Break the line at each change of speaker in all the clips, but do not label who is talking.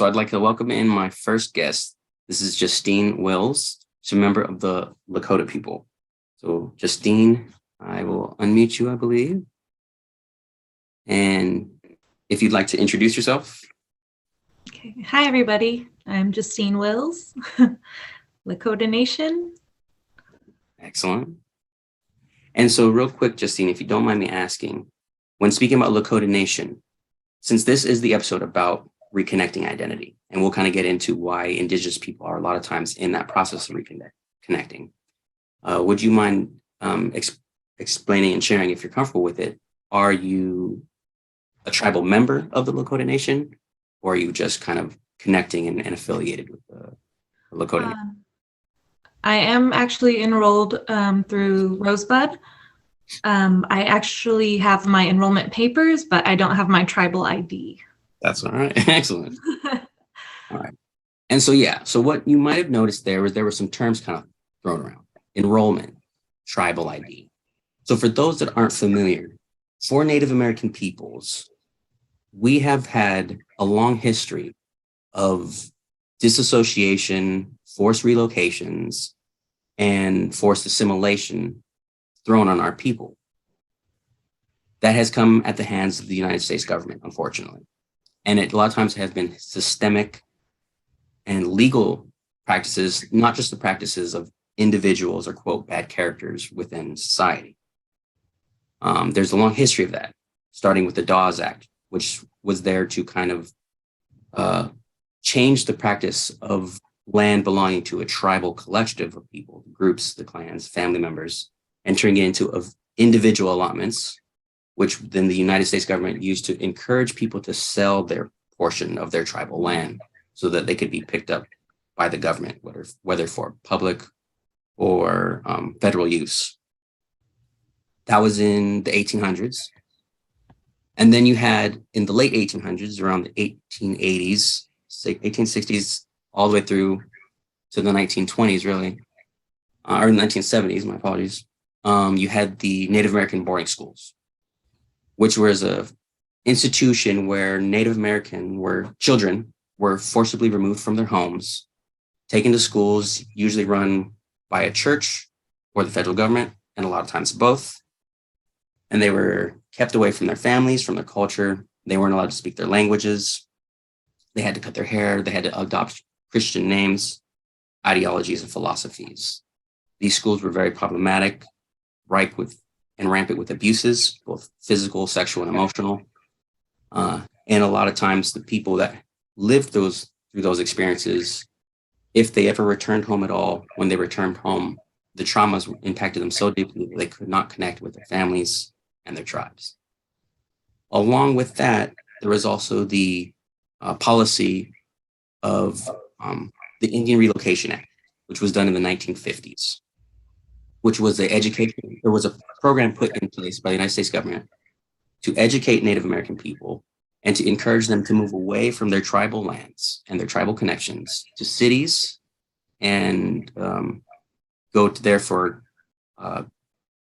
So I'd like to welcome in my first guest. This is Justine Wills. She's a member of the Lakota people. So Justine, I will unmute you, I believe. And if you'd like to introduce yourself.
Okay. Hi, everybody. I'm Justine Wills, Lakota Nation.
Excellent. And so real quick, Justine, if you don't mind me asking, when speaking about Lakota Nation, since this is the episode about reconnecting identity, and we'll kind of get into why Indigenous people are a lot of times in that process of reconnecting, would you mind explaining and sharing, if you're comfortable with it, are you a tribal member of the Lakota Nation, or are you just kind of connecting and affiliated with the Lakota Nation?
I am actually enrolled through Rosebud. I actually have my enrollment papers, but I don't have my tribal ID.
That's all right. Excellent. All right. And so, yeah, so what you might have noticed there were some terms kind of thrown around: enrollment, tribal ID. So for those that aren't familiar, for Native American peoples, we have had a long history of disassociation, forced relocations, and forced assimilation thrown on our people. That has come at the hands of the United States government, unfortunately. And it a lot of times has been systemic and legal practices, not just the practices of individuals or, quote, bad characters within society. There's a long history of that, starting with the Dawes Act, which was there to kind of change the practice of land belonging to a tribal collective of people, groups, the clans, family members, entering it into individual allotments, which then the United States government used to encourage people to sell their portion of their tribal land so that they could be picked up by the government, whether for public or federal use. That was in the 1800s. And then you had in the late 1800s, around the 1880s, 1860s, all the way through to the 1920s, really, or 1970s, my apologies. You had the Native American boarding schools, which was a institution where Native American children were forcibly removed from their homes, taken to schools, usually run by a church or the federal government, and a lot of times both. And they were kept away from their families, from their culture. They weren't allowed to speak their languages. They had to cut their hair. They had to adopt Christian names, ideologies, and philosophies. These schools were very problematic, ripe with and rampant with abuses, both physical, sexual, and emotional. And a lot of times the people that lived through those experiences, if they ever returned home at all, when they returned home, the traumas impacted them so deeply that they could not connect with their families and their tribes. Along with that, there was also the policy of the Indian Relocation Act, which was done in the 1950s, which was there was a program put in place by the United States government to educate Native American people and to encourage them to move away from their tribal lands and their tribal connections to cities and go to there for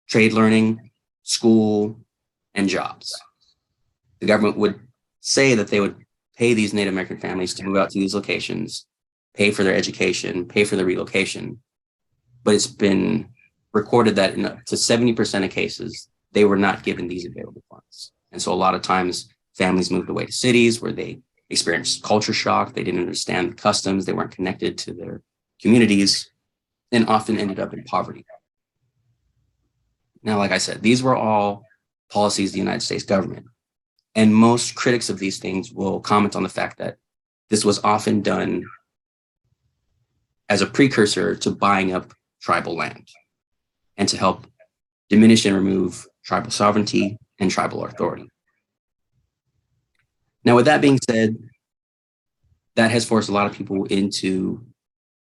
trade learning, school, and jobs. The government would say that they would pay these Native American families to move out to these locations, pay for their education, pay for their relocation. But it's been recorded that in up to 70% of cases, they were not given these available funds. And so a lot of times families moved away to cities where they experienced culture shock. They didn't understand the customs. They weren't connected to their communities and often ended up in poverty. Now, like I said, these were all policies of the United States government. And most critics of these things will comment on the fact that this was often done as a precursor to buying up tribal land and to help diminish and remove tribal sovereignty and tribal authority. Now, with that being said, that has forced a lot of people into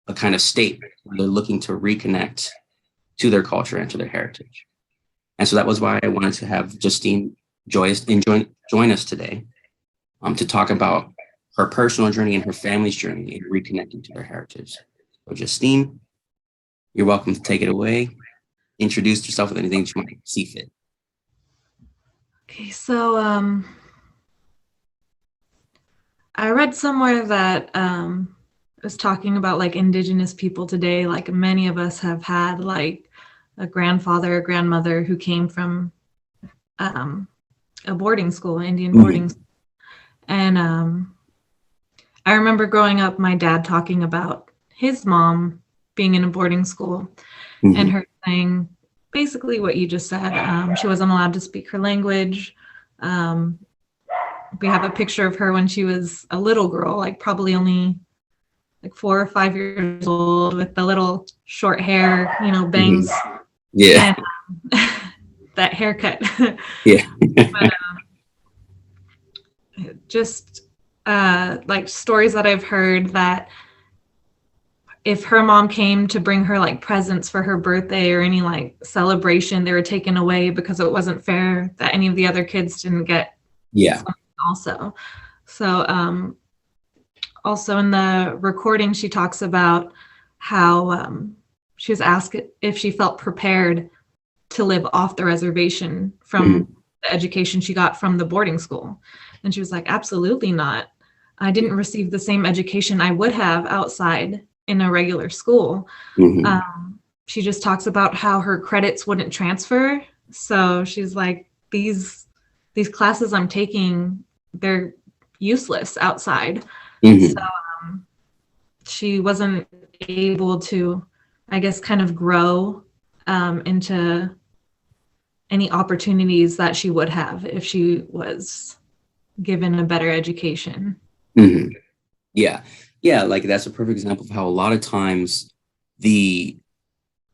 a kind of state where they're looking to reconnect to their culture and to their heritage. And so that was why I wanted to have Justine join us today to talk about her personal journey and her family's journey in reconnecting to their heritage. So Justine, you're welcome to take it away. Introduce yourself with anything that you might see fit.
Okay, so I read somewhere that was talking about like Indigenous people today. Like many of us have had like a grandfather or grandmother who came from a boarding school, Indian boarding school. And I remember growing up, my dad talking about his mom being in a boarding school and her saying basically what you just said. She wasn't allowed to speak her language. We have a picture of her when she was a little girl, like probably only like 4 or 5 years old, with the little short hair, you know, bangs.
Yeah.
And, that haircut.
Yeah.
But, just like stories that I've heard that if her mom came to bring her like presents for her birthday or any like celebration, they were taken away because it wasn't fair that any of the other kids didn't get something also. So also in the recording, she talks about how she was asked if she felt prepared to live off the reservation from the education she got from the boarding school. And she was like, absolutely not. I didn't receive the same education I would have outside in a regular school. She just talks about how her credits wouldn't transfer. So she's like, these classes I'm taking, they're useless outside. So she wasn't able to, I guess, kind of grow into any opportunities that she would have if she was given a better education.
Yeah, like that's a perfect example of how a lot of times the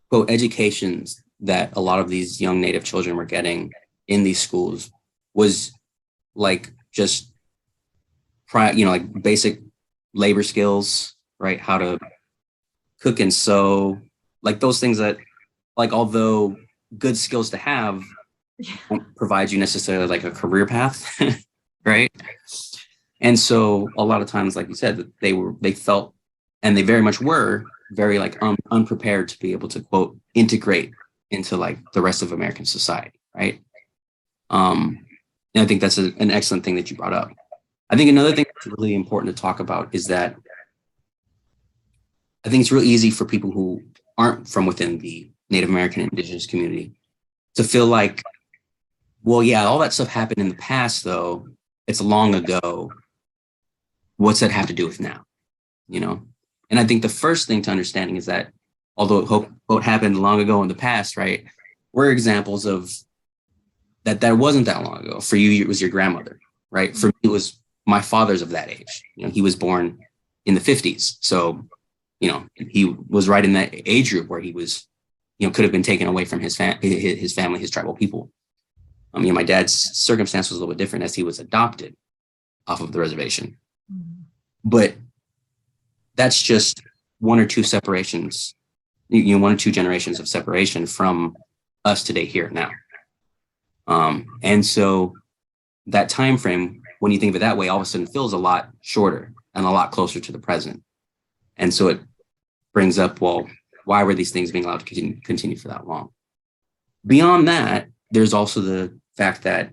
quote educations that a lot of these young Native children were getting in these schools was like just like basic labor skills, right? How to cook and sew, like those things that, like, although good skills to have, won't provide you necessarily like a career path, right? And so a lot of times, like you said, that they felt, and they very much were very like unprepared to be able to quote integrate into like the rest of American society, right? And I think that's an excellent thing that you brought up. I think another thing that's really important to talk about is that I think it's real easy for people who aren't from within the Native American and Indigenous community to feel like, well, yeah, all that stuff happened in the past, though. It's long ago. What's that have to do with now? You know? And I think the first thing to understanding is that although what happened long ago in the past, right, we're examples of that wasn't that long ago. For you, it was your grandmother, right? For me, it was my father's of that age. You know, he was born in the 50s. So, you know, he was right in that age group where he was, you know, could have been taken away from his family, his tribal people. You know, my dad's circumstance was a little bit different as he was adopted off of the reservation. But that's just one or two separations, you know, 1 or 2 generations of separation from us today, here now. And so that time frame, when you think of it that way, all of a sudden feels a lot shorter and a lot closer to the present. And so it brings up, well, why were these things being allowed to continue for that long? Beyond that, there's also the fact that,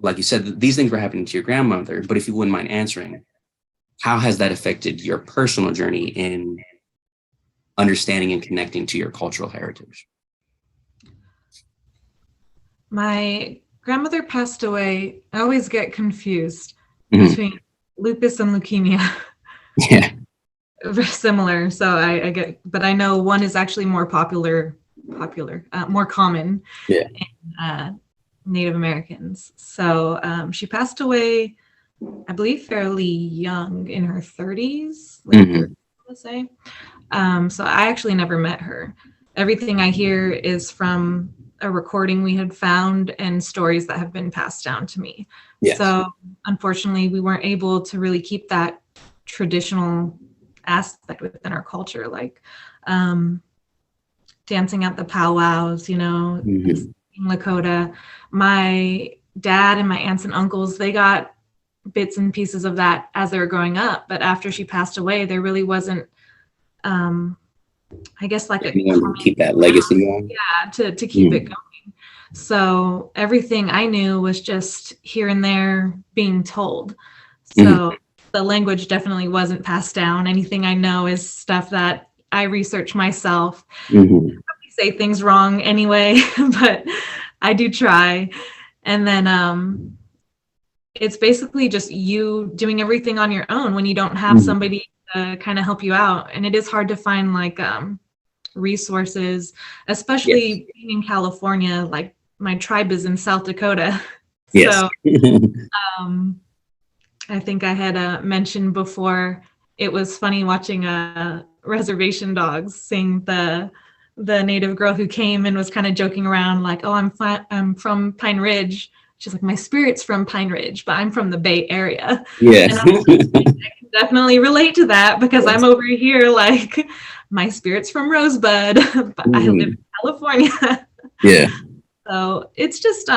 like you said, these things were happening to your grandmother, but if you wouldn't mind answering, how has that affected your personal journey in understanding and connecting to your cultural heritage?
My grandmother passed away. I always get confused between lupus and leukemia.
Yeah.
Very similar. So I get, but I know one is actually more more common in Native Americans. So she passed away, I believe, fairly young, in her 30s, late 30s, let's say. So I actually never met her. Everything I hear is from a recording we had found and stories that have been passed down to me.
Yes.
So unfortunately, we weren't able to really keep that traditional aspect within our culture, like dancing at the powwows, you know, Lakota. My dad and my aunts and uncles, they got bits and pieces of that as they were growing up, but after she passed away, there really wasn't I guess like
keep that legacy going.
Yeah, to keep it going. So everything I knew was just here and there being told. So the language definitely wasn't passed down. Anything I know is stuff that I research myself.
Mm-hmm.
I say things wrong anyway, but I do try. And then it's basically just you doing everything on your own when you don't have somebody to kind of help you out. And it is hard to find like resources, especially being in California. Like my tribe is in South Dakota.
Yes.
So I think I had mentioned before, it was funny watching Reservation Dogs sing the native girl who came and was kind of joking around like, oh, I'm from Pine Ridge. She's like, my spirit's from Pine Ridge, but I'm from the Bay Area.
Yeah.
And I can definitely relate to that because I'm over here like, my spirit's from Rosebud, but I live in California.
Yeah.
So it's just,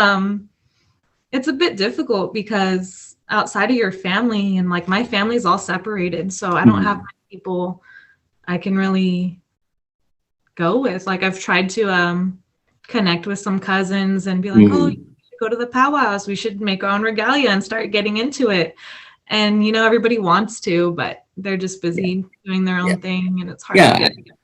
it's a bit difficult because outside of your family, and like my family's all separated, so I don't have people I can really go with. Like I've tried to connect with some cousins and be like, oh, you should go to the powwows, we should make our own regalia and start getting into it. And you know, everybody wants to, but they're just busy doing their own thing, and it's hard to get together.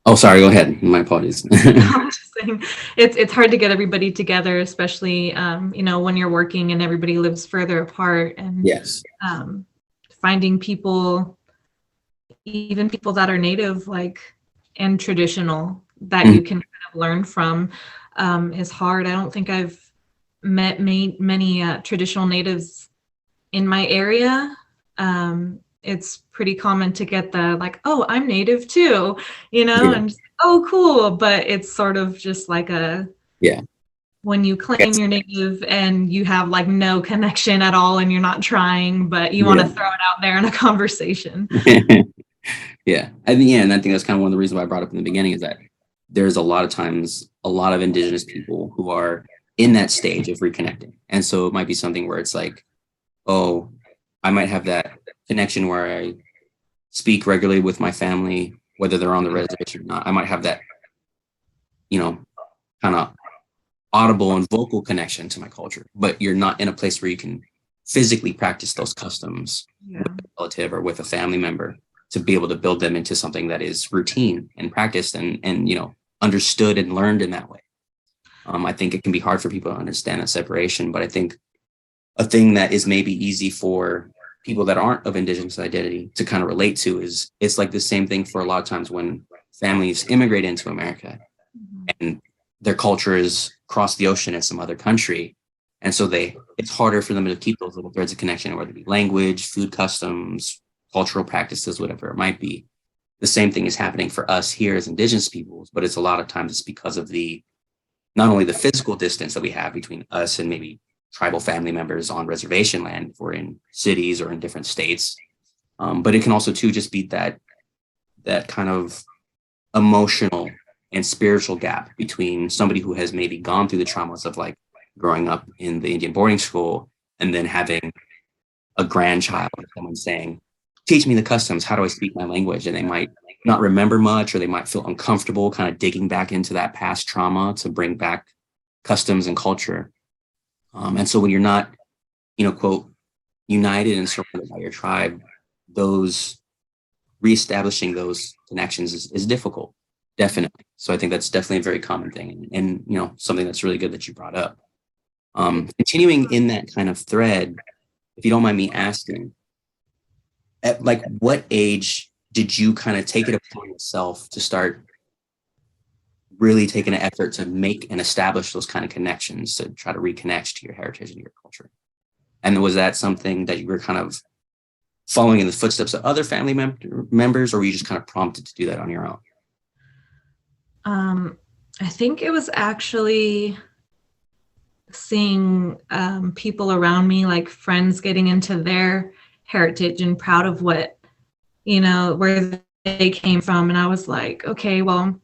Oh, sorry, go ahead. My apologies.
I'm just saying, it's hard to get everybody together, especially you know, when you're working and everybody lives further apart. And finding people, even people that are native, like, and traditional, that you can kind of learn from, is hard. I don't think I've met many traditional natives in my area. It's pretty common to get the like, oh, I'm native too, you know, and just, oh, cool. But it's sort of just like a, when you claim you're native and you have like no connection at all and you're not trying, but you want to throw it out there in a conversation.
And I think that's kind of one of the reasons why I brought up in the beginning is that there's a lot of times a lot of Indigenous people who are in that stage of reconnecting. And so it might be something where it's like, oh, I might have that connection where I speak regularly with my family, whether they're on the reservation or not. I might have that, you know, kind of audible and vocal connection to my culture, but you're not in a place where you can physically practice those customs with a relative or with a family member to be able to build them into something that is routine and practiced and you know, understood and learned in that way. I think it can be hard for people to understand that separation, but I think a thing that is maybe easy for people that aren't of Indigenous identity to kind of relate to is it's like the same thing for a lot of times when families immigrate into America and their culture is across the ocean in some other country. And so it's harder for them to keep those little threads of connection, whether it be language, food customs, cultural practices, whatever it might be. The same thing is happening for us here as Indigenous peoples, but it's a lot of times it's because of not only the physical distance that we have between us and maybe tribal family members on reservation land if we're in cities or in different states, but it can also too just be that kind of emotional and spiritual gap between somebody who has maybe gone through the traumas of like growing up in the Indian boarding school and then having a grandchild, someone saying, teach me the customs, how do I speak my language? And they might not remember much, or they might feel uncomfortable kind of digging back into that past trauma to bring back customs and culture. And so when you're not, you know, quote, united and surrounded by your tribe, reestablishing those connections is difficult, definitely. So I think that's definitely a very common thing, and you know, something that's really good that you brought up. Continuing in that kind of thread, if you don't mind me asking, at like what age did you kind of take it upon yourself to start really taking an effort to make and establish those kind of connections to try to reconnect to your heritage and your culture? And was that something that you were kind of following in the footsteps of other family members, or were you just kind of prompted to do that on your own?
I think it was actually seeing people around me, like friends getting into their heritage and proud of what, you know, where they came from. And I was like, okay, well,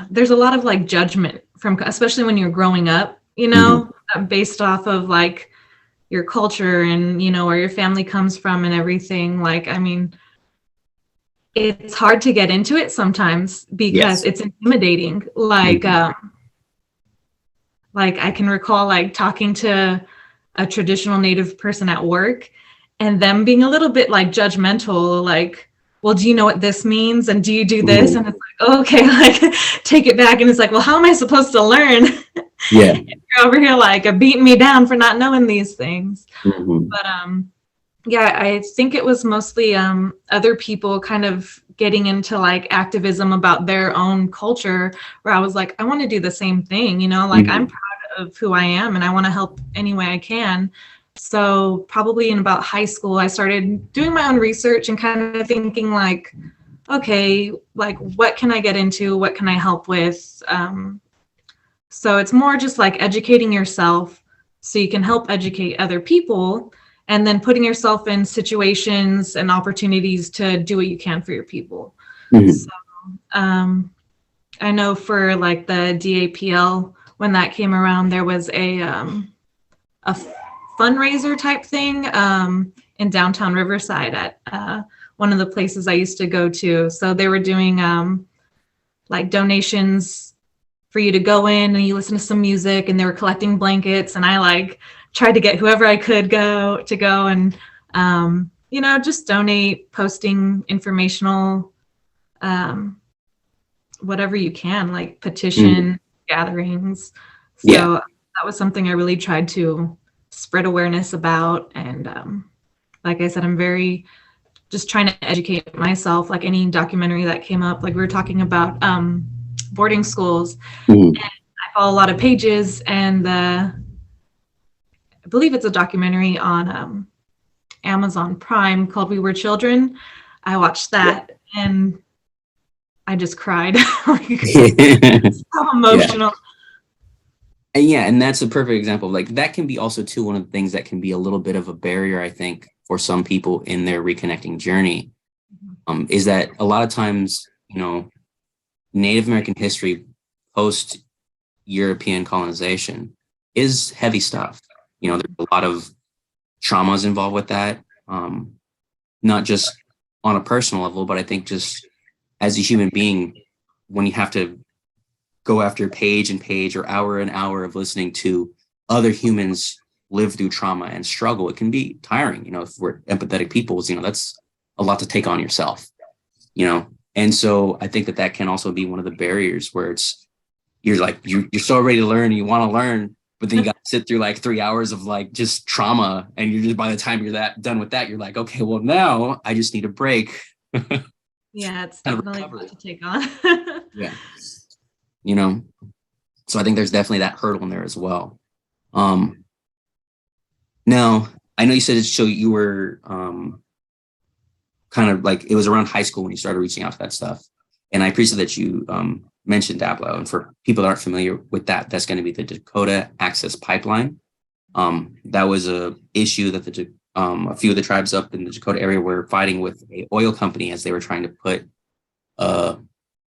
there's a lot of like judgment from, especially when you're growing up, you know, based off of like your culture and, you know, where your family comes from and everything. Like, I mean, it's hard to get into it sometimes because it's intimidating. Like I can recall like talking to a traditional Native person at work, and them being a little bit like judgmental, like, well, do you know what this means? And do you do this? And it's like, oh, okay, like take it back. And it's like, well, how am I supposed to learn?
Yeah.
You're over here like beating me down for not knowing these things. But yeah, I think it was mostly other people kind of getting into like activism about their own culture, where I was like, I want to do the same thing, you know, like I'm proud of who I am and I want to help any way I can. So probably in about high school, I started doing my own research and kind of thinking like, okay, like what can I get into? What can I help with? So it's more just like educating yourself so you can help educate other people, and then putting yourself in situations and opportunities to do what you can for your people. So I know for like the DAPL, when that came around, there was a fundraiser type thing in downtown Riverside at one of the places I used to go to. So they were doing like donations for you to go in and you listen to some music, and they were collecting blankets, and I like tried to get whoever I could go and you know, just donate, posting informational whatever you can, like petition gatherings. So that was something I really tried to spread awareness about. And like I said, I'm very just trying to educate myself, like any documentary that came up, like we were talking about boarding schools. And I follow a lot of pages, and I believe it's a documentary on Amazon Prime called We Were Children. I watched that and I just cried. So emotional.
And that's a perfect example. Like that can be also too one of the things that can be a little bit of a barrier, I think, for some people in their reconnecting journey. Is that a lot of times, you know, Native American history post European colonization is heavy stuff. You know, there's a lot of traumas involved with that, not just on a personal level, but I think just as a human being, when you have to go after page and page or hour and hour of listening to other humans live through trauma and struggle, it can be tiring. You know, if we're empathetic peoples, you know, that's a lot to take on yourself, you know? And so I think that that can also be one of the barriers where it's, you're like, you're so ready to learn and you want to learn, but then you got to sit through like 3 hours of like just trauma. And you're just, by the time you're done with that, you're like, okay, well now I just need a break.
Yeah, it's definitely a lot to take on.
Yeah. You know, so I think there's definitely that hurdle in there as well. Now I know you said so you were kind of like, it was around high school when you started reaching out to that stuff. And I appreciate that you mentioned DAPLO. And for people that aren't familiar with that, that's going to be the Dakota Access Pipeline. That was a issue that a few of the tribes up in the Dakota area were fighting with an oil company as they were trying to put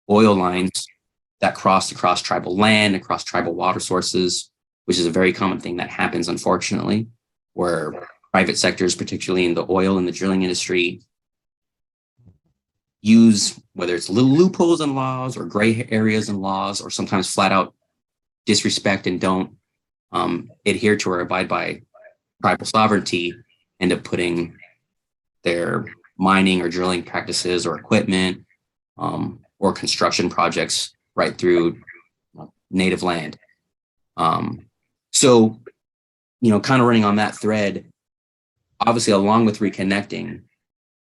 oil lines that crossed across tribal land, across tribal water sources, which is a very common thing that happens, unfortunately, where private sectors, particularly in the oil and the drilling industry, use, whether it's little loopholes in laws or gray areas in laws, or sometimes flat out disrespect and don't adhere to or abide by tribal sovereignty, end up putting their mining or drilling practices or equipment or construction projects right through native land. So, you know, kind of running on that thread, obviously, along with reconnecting,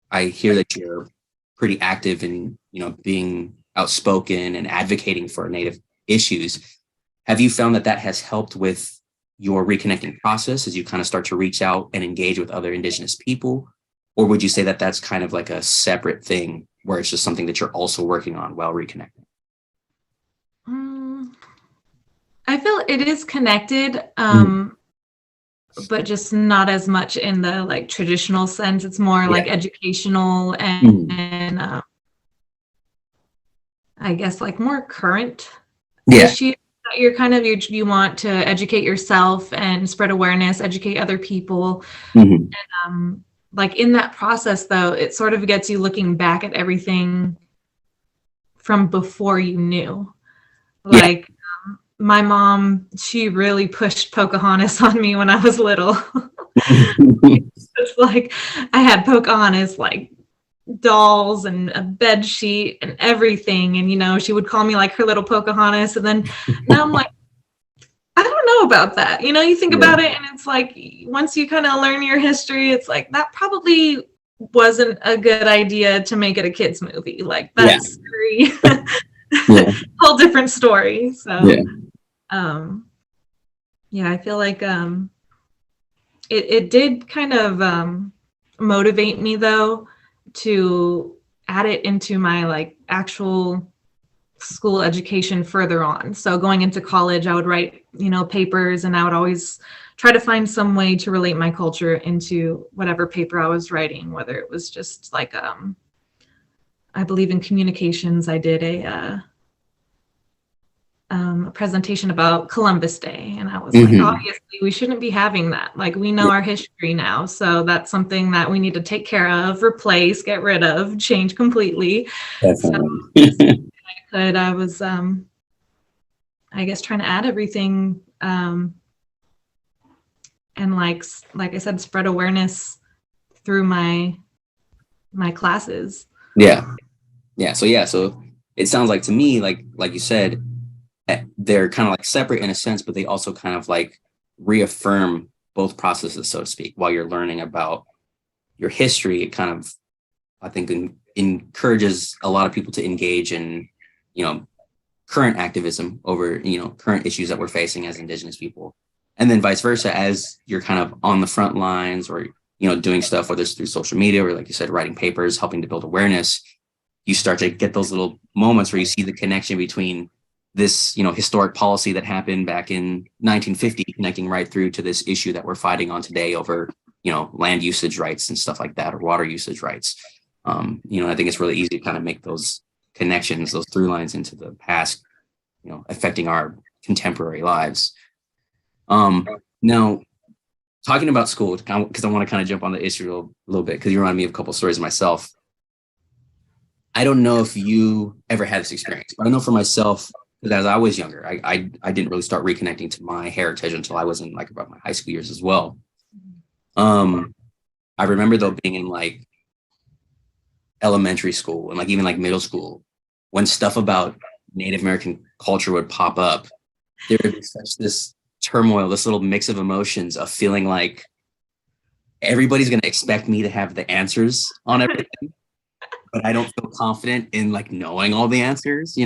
I hear that you're pretty active in, you know, being outspoken and advocating for Native issues. Have you found that that has helped with your reconnecting process as you kind of start to reach out and engage with other Indigenous people? Or would you say that that's kind of like a separate thing where it's just something that you're also working on while reconnecting?
I feel it is connected, but just not as much in the like traditional sense. It's more like educational and I guess like more current issues that you're kind of you want to educate yourself and spread awareness, educate other people. And like in that process, though, it sort of gets you looking back at everything from before you knew. Like my mom, she really pushed Pocahontas on me when I was little. It's like I had Pocahontas like dolls and a bed sheet and everything, and she would call me like her little Pocahontas. And then now I'm like, I don't know about that. You think about it, and it's like once you kind of learn your history, it's like that probably wasn't a good idea to make it a kids movie. Like that's very whole different story. So I feel like it did kind of motivate me though to add it into my like actual school education further on. So going into college, I would write, papers, and I would always try to find some way to relate my culture into whatever paper I was writing, whether it was just like, I believe in communications, I did a presentation about Columbus Day. And I was like, obviously we shouldn't be having that. Like we know our history now. So that's something that we need to take care of, replace, get rid of, change completely.
Definitely.
So I was, I guess, trying to add everything, and like I said, spread awareness through my classes.
Yeah. So it sounds like to me, like you said, they're kind of like separate in a sense, but they also kind of like reaffirm both processes, so to speak. While you're learning about your history, it kind of, I think, encourages a lot of people to engage in current activism over current issues that we're facing as Indigenous people, and then vice versa, as you're kind of on the front lines or doing stuff, whether it's through social media or, like you said, writing papers, helping to build awareness. You start to get those little moments where you see the connection between this historic policy that happened back in 1950 connecting right through to this issue that we're fighting on today over land usage rights and stuff like that, or water usage rights. I think it's really easy to kind of make those connections, those through lines into the past, affecting our contemporary lives. Now, talking about school, because I want to kind of jump on the issue a little bit, because you reminded me of a couple of stories myself. I don't know if you ever had this experience, but I know for myself, that as I was younger, I didn't really start reconnecting to my heritage until I was in like about my high school years as well. I remember though being in like elementary school and like even like middle school, when stuff about Native American culture would pop up, there would be such this turmoil, this little mix of emotions of feeling like everybody's going to expect me to have the answers on everything, but I don't feel confident in like knowing all the answers,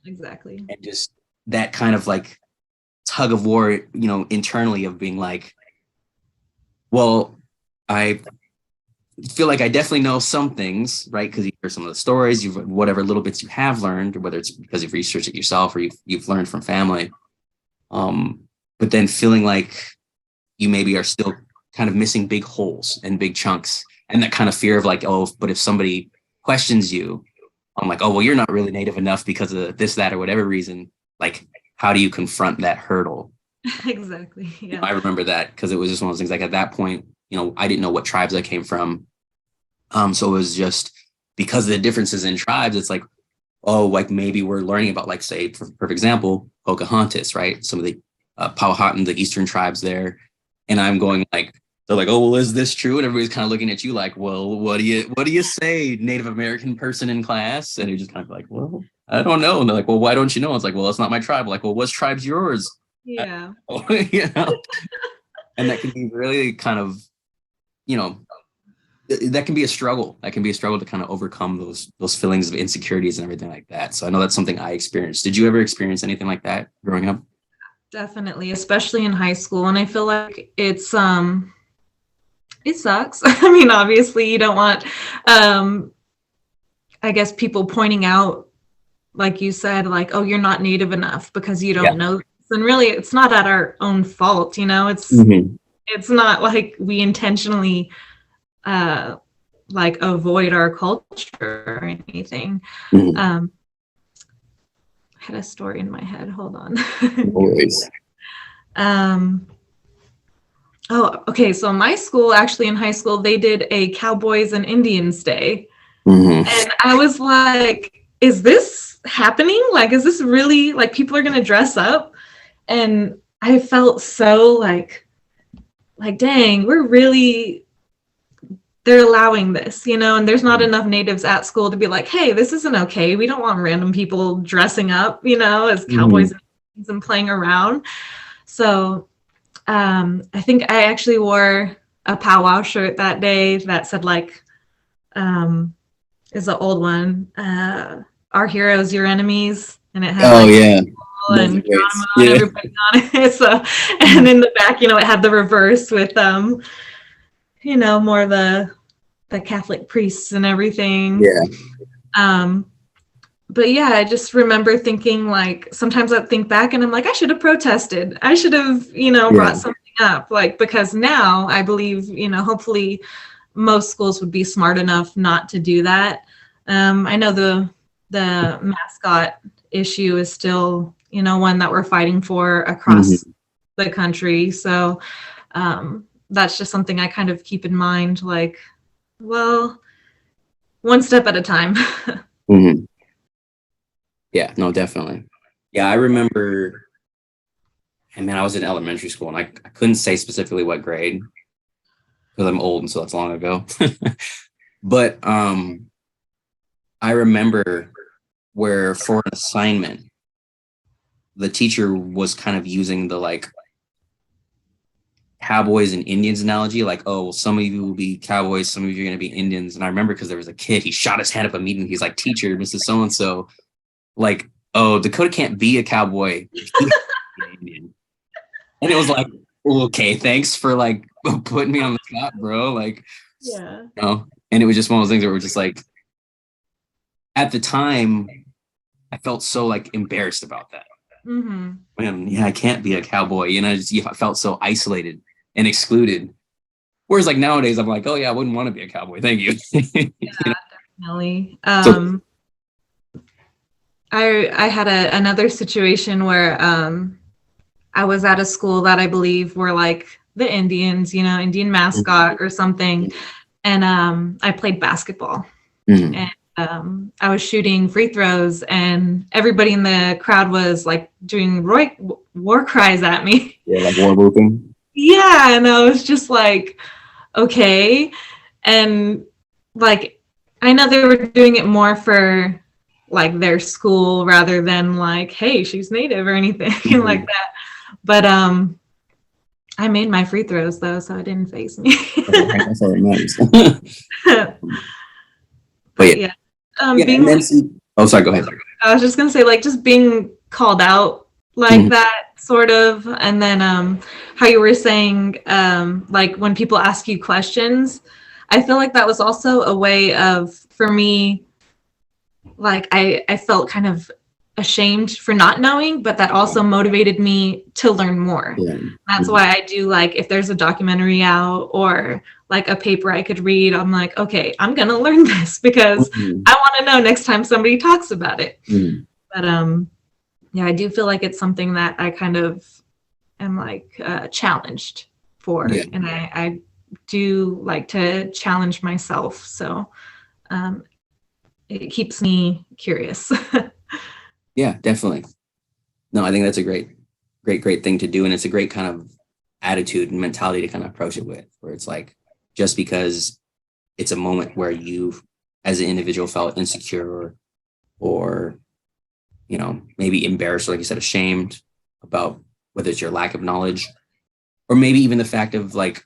Exactly.
And just that kind of like tug of war, internally of being like, well, I feel like I definitely know some things, right? Because you hear some of the stories, whatever little bits you have learned, whether it's because you've researched it yourself or you've learned from family. But then feeling like you maybe are still kind of missing big holes and big chunks, and that kind of fear of like, oh, but if somebody questions you, I'm like, oh, well, you're not really Native enough because of this, that, or whatever reason. Like, how do you confront that hurdle?
Exactly. Yeah.
I remember that because it was just one of those things. Like at that point, I didn't know what tribes I came from. So it was just because of the differences in tribes. It's like, oh, like maybe we're learning about, like, say, for example, Pocahontas, right? Some of the Powhatan, the eastern tribes there, and I'm going like, they're like, oh, well, is this true? And everybody's kind of looking at you like, well, what do you say, Native American person in class? And you're just kind of like, well, I don't know. And they're like, well, why don't you know? It's like, well, it's not my tribe. I'm like, well, what tribe's yours?
Yeah.
And that can be really kind of, that can be a struggle. That can be a struggle to kind of overcome those feelings of insecurities and everything like that. So I know that's something I experienced. Did you ever experience anything like that growing up?
Definitely, especially in high school. And I feel like it sucks. I mean, obviously you don't want, I guess, people pointing out, like you said, like, oh, you're not Native enough because you don't know this. And really, it's not at our own fault, It's not like we intentionally like avoid our culture or anything. I had a story in my head. Hold on.
Always.
Oh, okay. So my school, actually in high school, they did a Cowboys and Indians Day. And I was like, is this happening? Like, is this really, like, people are going to dress up? And I felt so like, dang, they're allowing this, and there's not enough natives at school to be like, hey, this isn't okay. We don't want random people dressing up, as cowboys and playing around. So I think I actually wore a powwow shirt that day that said like, is an old one, our heroes, your enemies. And it had and everybody on it. So, and in the back, it had the reverse with, more the Catholic priests and everything.
Yeah.
But yeah, I just remember thinking like, sometimes I think back and I'm like, I should have protested. I should have, brought something up, like, because now I believe, hopefully most schools would be smart enough not to do that. I know the mascot issue is still, one that we're fighting for across the country. So that's just something I kind of keep in mind, like, well, one step at a time.
Yeah, no, definitely. Yeah, I remember, and man, I was in elementary school and I couldn't say specifically what grade because I'm old and so that's long ago. But I remember where for an assignment, the teacher was kind of using the like cowboys and Indians analogy, like, oh, well, some of you will be cowboys, some of you are going to be Indians. And I remember because there was a kid, he shot his hand up immediately. He's like, teacher, Mrs. So-and-so, like, oh, Dakota can't be a cowboy. And it was like, okay, thanks for like putting me on the spot, bro. Like,
Yeah.
And it was just one of those things that were just like, at the time, I felt so like embarrassed about that. Man, yeah, I can't be a cowboy. I felt so isolated and excluded. Whereas like nowadays, I'm like, oh yeah, I wouldn't want to be a cowboy. Thank you.
Yeah, definitely. I had another situation where I was at a school that I believe were like the Indians, Indian mascot or something. And I played basketball. And I was shooting free throws and everybody in the crowd was like doing war cries at me.
Yeah, like war whooping.
Yeah, and I was just like, okay. And like, I know they were doing it more for like their school rather than like, hey, she's native or anything like that. But I made my free throws though, so it didn't faze me.
That's all that matters.
But yeah.
Sorry, go ahead.
I was just gonna say, like, just being called out like that, sort of, and then how you were saying, like when people ask you questions, I feel like that was also a way of, for me, like I felt kind of ashamed for not knowing, but that also motivated me to learn more. That's why I do, like, if there's a documentary out or like a paper I could read, I'm like, okay, I'm gonna learn this because I want to know next time somebody talks about it. But yeah, I do feel like it's something that I kind of am like challenged for, and I do like to challenge myself, so it keeps me curious.
Yeah, definitely. No, I think that's a great thing to do. And it's a great kind of attitude and mentality to kind of approach it with, where it's like, just because it's a moment where you as an individual felt insecure or maybe embarrassed, or like you said, ashamed about whether it's your lack of knowledge, or maybe even the fact of like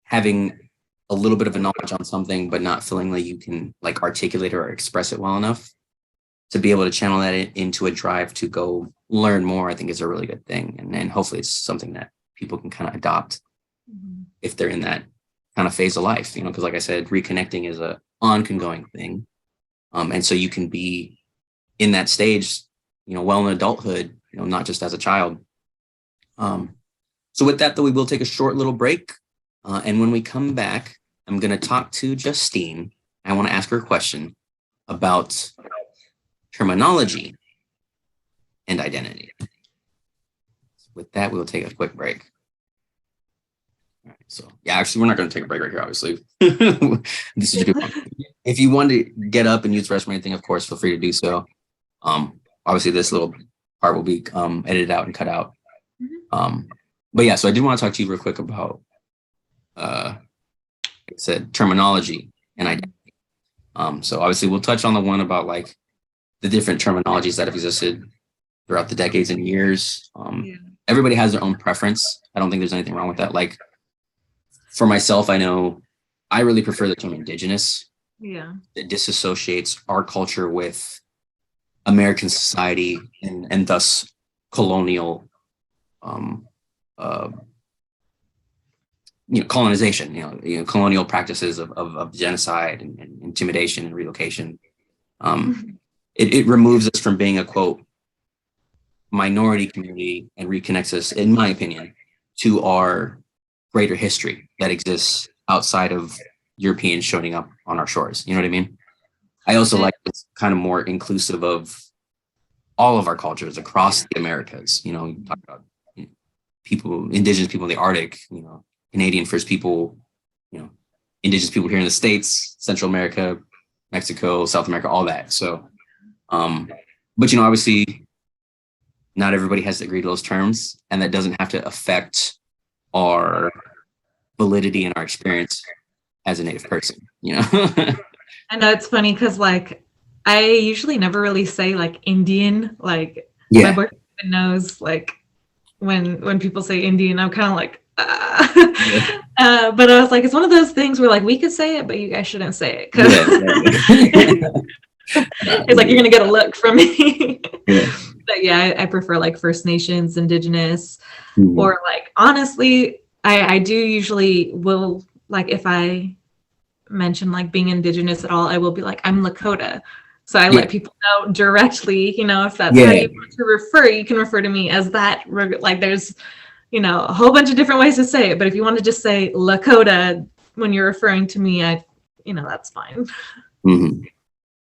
having a little bit of a knowledge on something, but not feeling like you can like articulate or express it well enough to be able to channel that into a drive to go learn more, I think is a really good thing. And hopefully it's something that people can kind of adopt if they're in that kind of phase of life, because like I said, reconnecting is a ongoing thing. And so you can be in that stage, well in adulthood, not just as a child. So with that, though, we will take a short little break. And when we come back, I'm going to talk to Justine. I want to ask her a question about terminology and identity. With that, we will take a quick break. All right, so yeah, actually, we're not going to take a break right here, obviously. This is if you want to get up and use the restroom or anything, of course, feel free to do so. Obviously, this little part will be edited out and cut out. Um, but yeah, so I did want to talk to you real quick about, like I said, terminology and identity. So obviously we'll touch on the one about like the different terminologies that have existed throughout the decades and years.
Yeah.
Everybody has their own preference. I don't think there's anything wrong with that. Like for myself, I know I really prefer the term indigenous.
Yeah.
It disassociates our culture with American society and thus colonial, um, uh, colonization, colonial practices of genocide and intimidation and relocation. It removes us from being a quote minority community and reconnects us, in my opinion, to our greater history that exists outside of Europeans showing up on our shores. You know what I mean? I also like it's kind of more inclusive of all of our cultures across the Americas. You talk about people, indigenous people in the Arctic, Canadian First People, indigenous people here in the States, Central America, Mexico, South America, all that. So, but obviously not everybody has to agree to those terms, and that doesn't have to affect our validity and our experience as a Native person,
I know it's funny because like I usually never really say like Indian. Like my
Yeah.
boyfriend knows like when people say Indian, I'm kind of like,
Yeah.
but I was like, it's one of those things where like we could say it, but you guys shouldn't say it because it's like you're gonna get a look from me.
Yeah.
But yeah, I prefer like First Nations, Indigenous,
Mhm.
or like honestly, I do usually will like if I mention like being Indigenous at all, I will be like I'm Lakota. So I let people know directly, if that's how you want to refer, you can refer to me as that. Like there's, a whole bunch of different ways to say it. But if you want to just say Lakota when you're referring to me, that's fine.
Mm-hmm.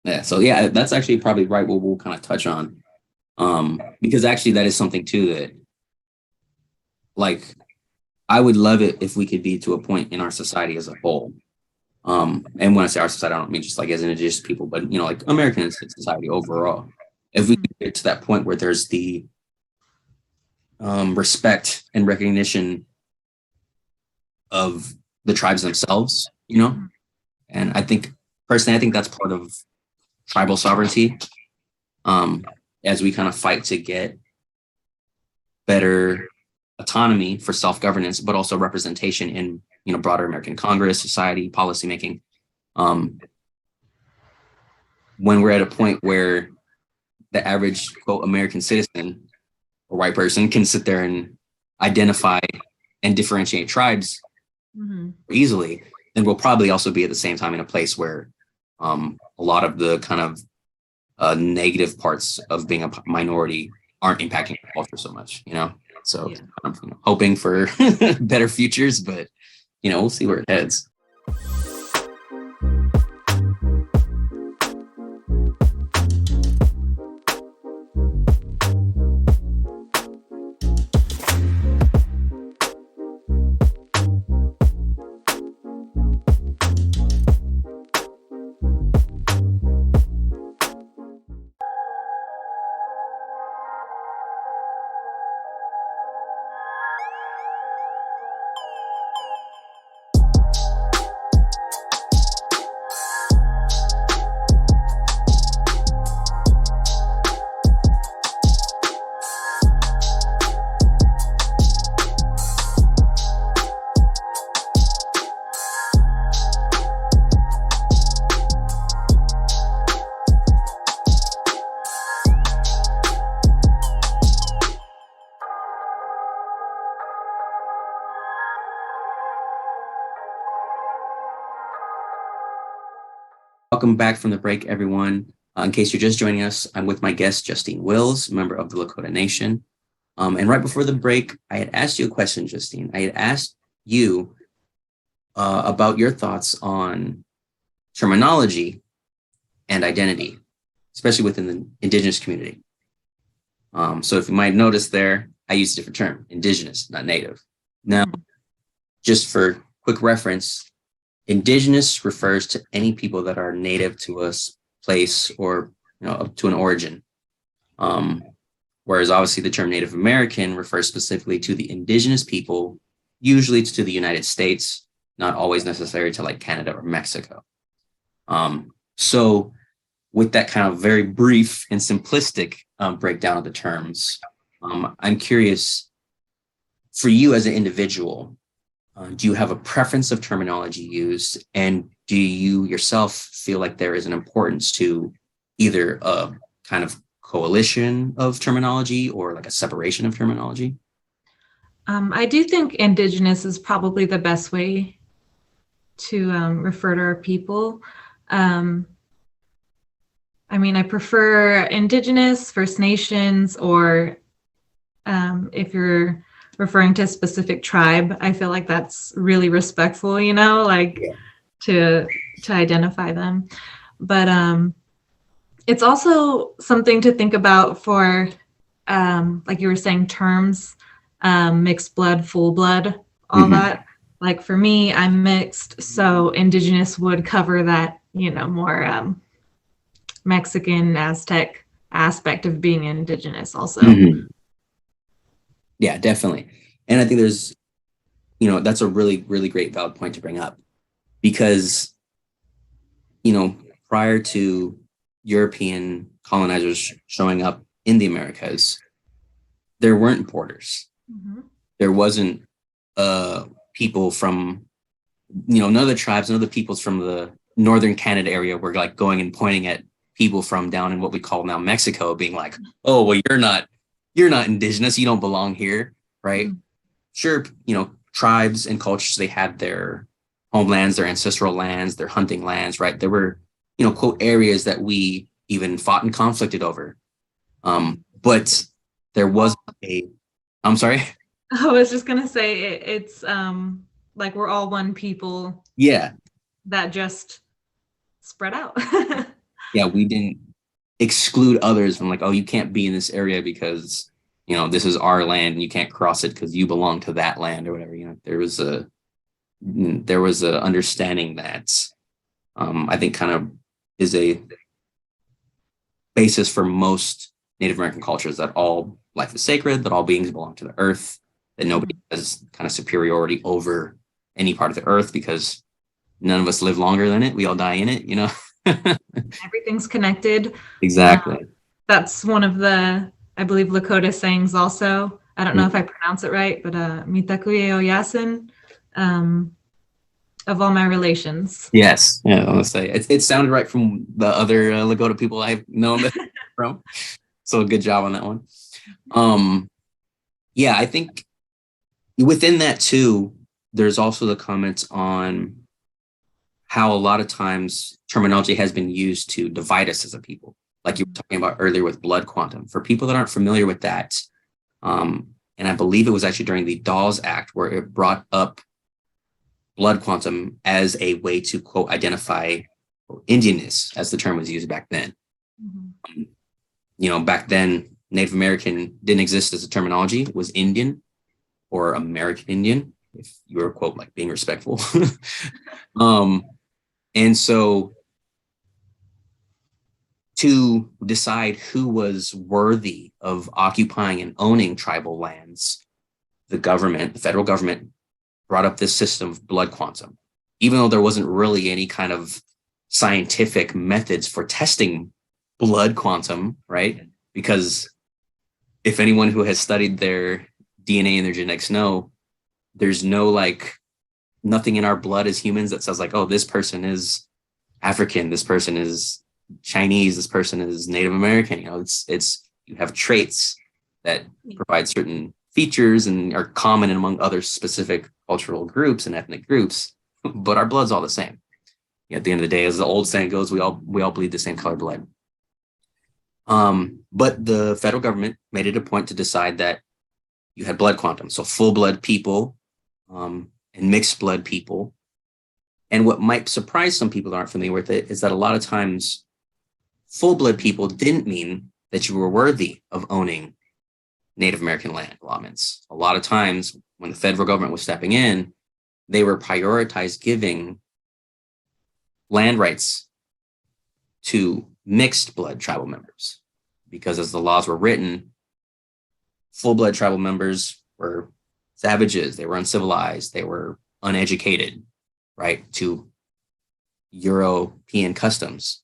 Yeah. So yeah, that's actually probably right what we'll kind of touch on. Because actually that is something too that like I would love it if we could be to a point in our society as a whole. And when I say our society, I don't mean just like as indigenous people, but like American society overall. If we could get to that point where there's the respect and recognition of the tribes themselves, and I think personally, that's part of tribal sovereignty. As we kind of fight to get better autonomy for self-governance, but also representation in broader American Congress, society, policymaking. When we're at a point where the average quote American citizen or white person can sit there and identify and differentiate tribes easily, then we'll probably also be at the same time in a place where a lot of the kind of negative parts of being a minority aren't impacting the culture so much, So yeah. I'm hoping for better futures, but we'll see where it heads. Welcome back from the break, everyone. In case you're just joining us, I'm with my guest, Justine Wills, member of the Dakota Nation. And right before the break, I had asked you a question, Justine. I had asked you about your thoughts on terminology and identity, especially within the Indigenous community. So if you might notice there, I used a different term, Indigenous, not Native. Now, just for quick reference, Indigenous refers to any people that are native to a place or to an origin. Whereas obviously the term Native American refers specifically to the indigenous people, usually it's to the United States, not always necessary to like Canada or Mexico. So with that kind of very brief and simplistic breakdown of the terms, I'm curious, for you as an individual, do you have a preference of terminology used? And do you yourself feel like there is an importance to either a kind of coalition of terminology or like a separation of terminology?
I do think indigenous is probably the best way to refer to our people. I mean, I prefer indigenous, First Nations, or if you're referring to a specific tribe, I feel like that's really respectful, you know, like
Yeah.
to identify them. But it's also something to think about for, like you were saying, terms, mixed blood, full blood, all
Mhm.
that. Like for me, I'm mixed, so indigenous would cover that, you know, more Mexican, Aztec aspect of being indigenous also.
Mhm. Yeah, definitely. And I think there's, that's a really, really great valid point to bring up because, prior to European colonizers showing up in the Americas, there weren't borders.
Mhm.
There wasn't people from, none of the tribes, none of the peoples from the northern Canada area were like going and pointing at people from down in what we call now Mexico, being like, "Oh, well, you're not indigenous. You don't belong here," right?
Mhm.
Sure, tribes and cultures, they had their homelands, their ancestral lands, their hunting lands, right? There were, quote, areas that we even fought and conflicted over. But there was a, I'm sorry.
I was just gonna say it's like we're all one people
Yeah.
that just spread out.
Yeah. We didn't exclude others from like, oh, you can't be in this area because, this is our land and you can't cross it because you belong to that land or whatever. There was a understanding that I think kind of is a basis for most Native American cultures, that all life is sacred, that all beings belong to the earth, that nobody has kind of superiority over any part of the earth because none of us live longer than it. We all die in it.
Everything's connected.
Exactly.
That's one of the, I believe, Lakota sayings also. I don't know if I pronounce it right, but Mitakuye Oyasin, of all my relations.
Yes. Yeah, I want to say it sounded right from the other Lakota people I've known that from. So good job on that one. Yeah, I think within that too, there's also the comments on how a lot of times terminology has been used to divide us as a people, like you were talking about earlier with blood quantum. For people that aren't familiar with that, and I believe it was actually during the Dawes Act where it brought up blood quantum as a way to, quote, identify Indianness, as the term was used back then.
Mhm.
Back then, Native American didn't exist as a terminology. It was Indian or American Indian, if you were, quote, like being respectful. And so to decide who was worthy of occupying and owning tribal lands, the federal government brought up this system of blood quantum, even though there wasn't really any kind of scientific methods for testing blood quantum, right? Because if anyone who has studied their DNA and their genetics know, there's no like nothing in our blood as humans that says like, oh, this person is African, this person is Chinese, this person is Native American. It's you have traits that provide certain features and are common among other specific cultural groups and ethnic groups, but our blood's all the same. At the end of the day, as the old saying goes, we all bleed the same color blood. But the federal government made it a point to decide that you had blood quantum, so full blood people, and mixed blood people. And what might surprise some people that aren't familiar with it is that a lot of times full blood people didn't mean that you were worthy of owning Native American land allotments. A lot of times when the federal government was stepping in, they were prioritized giving land rights to mixed blood tribal members, because as the laws were written, full-blood tribal members were savages, they were uncivilized, they were uneducated, right, to European customs.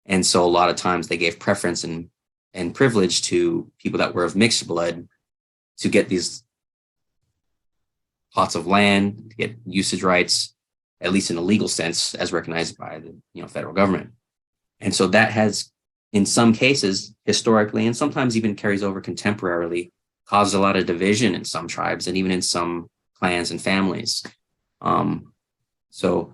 And so a lot of times they gave preference and privilege to people that were of mixed blood to get these plots of land, to get usage rights, at least in a legal sense, as recognized by the federal government. And so that has, in some cases, historically, and sometimes even carries over contemporarily, caused a lot of division in some tribes and even in some clans and families. So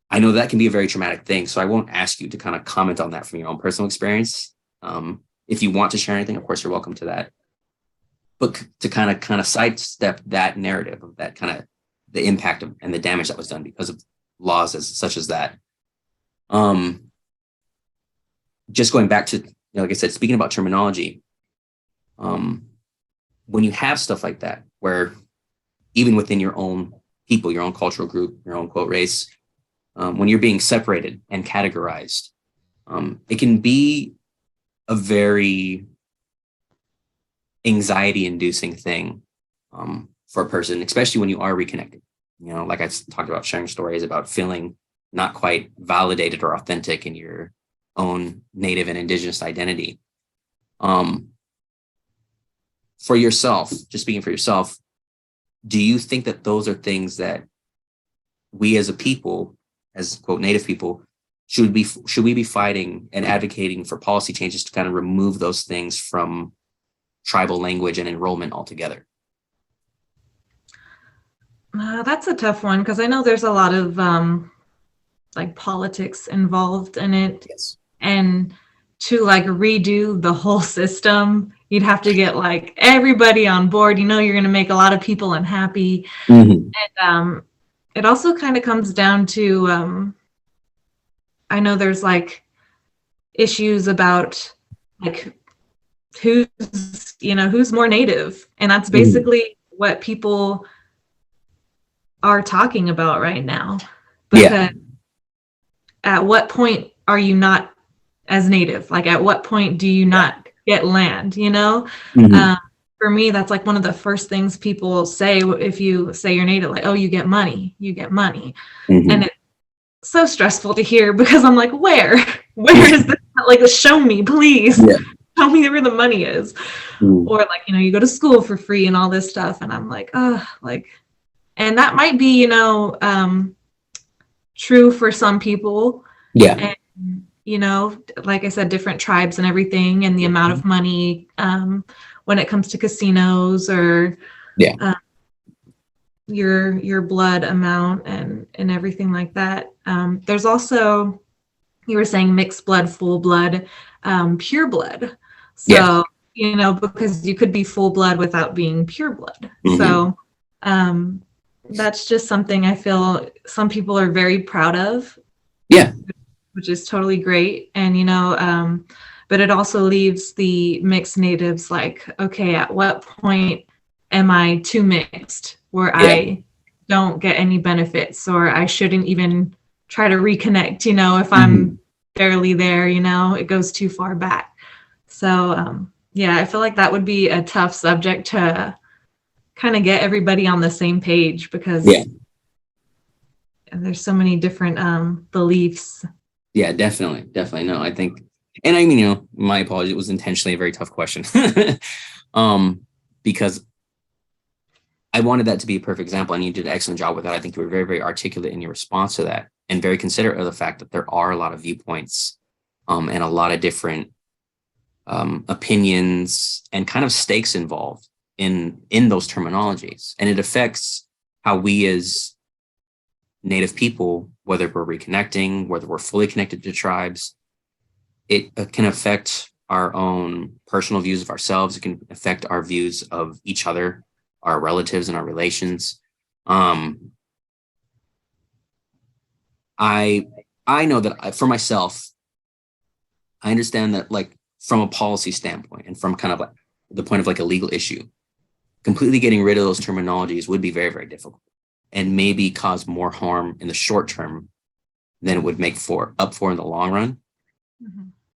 I know that can be a very traumatic thing. So I won't ask you to kind of comment on that from your own personal experience. If you want to share anything, of course, you're welcome to that. But to kind of sidestep that narrative of that kind of the impact of and the damage that was done because of laws such as that. Just going back to, like I said, speaking about terminology, when you have stuff like that, where even within your own people, your own cultural group, your own quote race, when you're being separated and categorized, it can be a very anxiety-inducing thing for a person, especially when you are reconnected. Like I talked about, sharing stories about feeling not quite validated or authentic in your own native and indigenous identity. For yourself, just speaking for yourself, do you think that those are things that we as a people, as quote native people, should we be fighting and advocating for policy changes to kind of remove those things from tribal language and enrollment altogether?
That's a tough one because I know there's a lot of like politics involved in it.
Yes.
And to like redo the whole system, you'd have to get like everybody on board. You're going to make a lot of people unhappy.
Mm-hmm.
And it also kind of comes down to, I know there's like issues about like who's more native. And that's basically what people are talking about right now. Because at what point are you not as native? Like at what point do you not get land, For me, that's like one of the first things people say if you say you're native, like, oh, you get money. And it's so stressful to hear because I'm like, where is this? Like, show me, please. Tell me where the money is. Or like, you go to school for free and all this stuff. And I'm like, and that might be, true for some people. And, like I said, different tribes and everything, and the amount of money when it comes to casinos or your blood amount and everything like that. There's also, you were saying mixed blood, full blood, pure blood. So, because you could be full blood without being pure blood. So that's just something I feel some people are very proud of. Which is totally great. And, but it also leaves the mixed natives like, okay, at what point am I too mixed where I don't get any benefits, or I shouldn't even try to reconnect, if I'm barely there, it goes too far back. So, I feel like that would be a tough subject to kind of get everybody on the same page because there's so many different beliefs.
Yeah, definitely. No, I think, and I mean, my apology, it was intentionally a very tough question because I wanted that to be a perfect example, and you did an excellent job with that. I think you were very, very articulate in your response to that and very considerate of the fact that there are a lot of viewpoints and a lot of different opinions and kind of stakes involved in those terminologies. And it affects how we as Native people, whether we're reconnecting, whether we're fully connected to tribes, it can affect our own personal views of ourselves. It can affect our views of each other, our relatives, and our relations. I know that for myself, I understand that, like, from a policy standpoint and from kind of like the point of like a legal issue, completely getting rid of those terminologies would be very, very difficult and maybe cause more harm in the short term than it would make up for in the long run.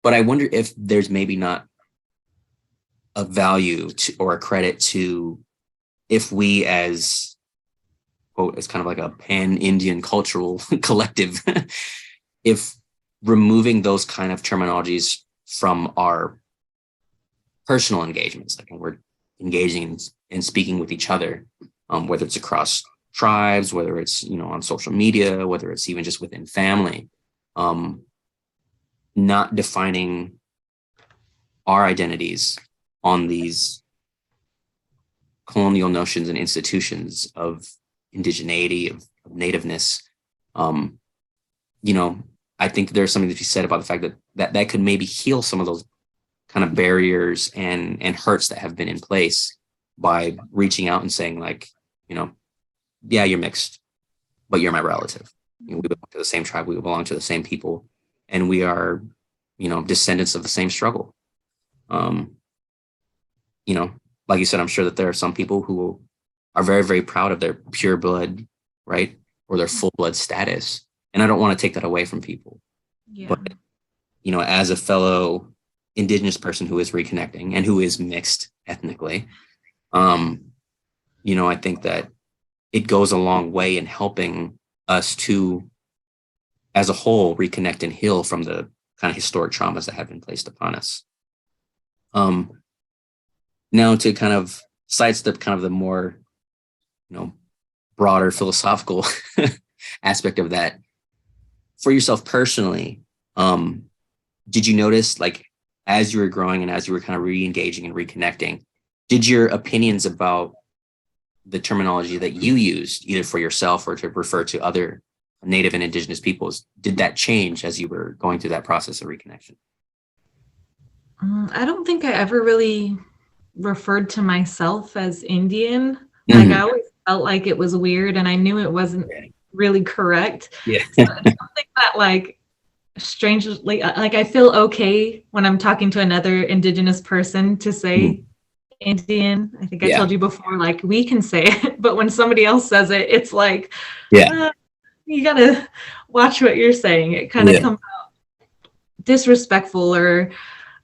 But I wonder if there's maybe not a value to, or a credit to, if we as, quote, as kind of like a pan-Indian cultural collective, if removing those kind of terminologies from our personal engagements, like when we're engaging and speaking with each other, whether it's across tribes, whether it's, you know, on social media, whether it's even just within family, not defining our identities on these colonial notions and institutions of indigeneity, of nativeness. You know, I think there's something to be said about the fact that could maybe heal some of those kind of barriers and hurts that have been in place by reaching out and saying, like, you know, yeah, you're mixed, but you're my relative. You know, we belong to the same tribe, we belong to the same people, and we are, you know, descendants of the same struggle. You know, like you said, I'm sure that there are some people who are very, very proud of their pure blood, right? Or their full blood status. And I don't want to take that away from people.
Yeah.
But, you know, as a fellow Indigenous person who is reconnecting and who is mixed ethnically, you know, I think that it goes a long way in helping us to, as a whole, reconnect and heal from the kind of historic traumas that have been placed upon us. Now to kind of sidestep kind of the more, you know, broader philosophical aspect of that, for yourself personally, did you notice, like, as you were growing and as you were kind of re-engaging and reconnecting, did your opinions about the terminology that you used, either for yourself or to refer to other Native and Indigenous peoples, did that change as you were going through that process of reconnection?
I don't think I ever really referred to myself as Indian. Like, I always felt like it was weird, and I knew it wasn't really correct.
Yeah.
So I don't think that, like, strangely, like, I feel okay when I'm talking to another Indigenous person to say Indian. I think I told you before, like, we can say it, but when somebody else says it, it's like, you gotta watch what you're saying. It kind of comes out disrespectful, or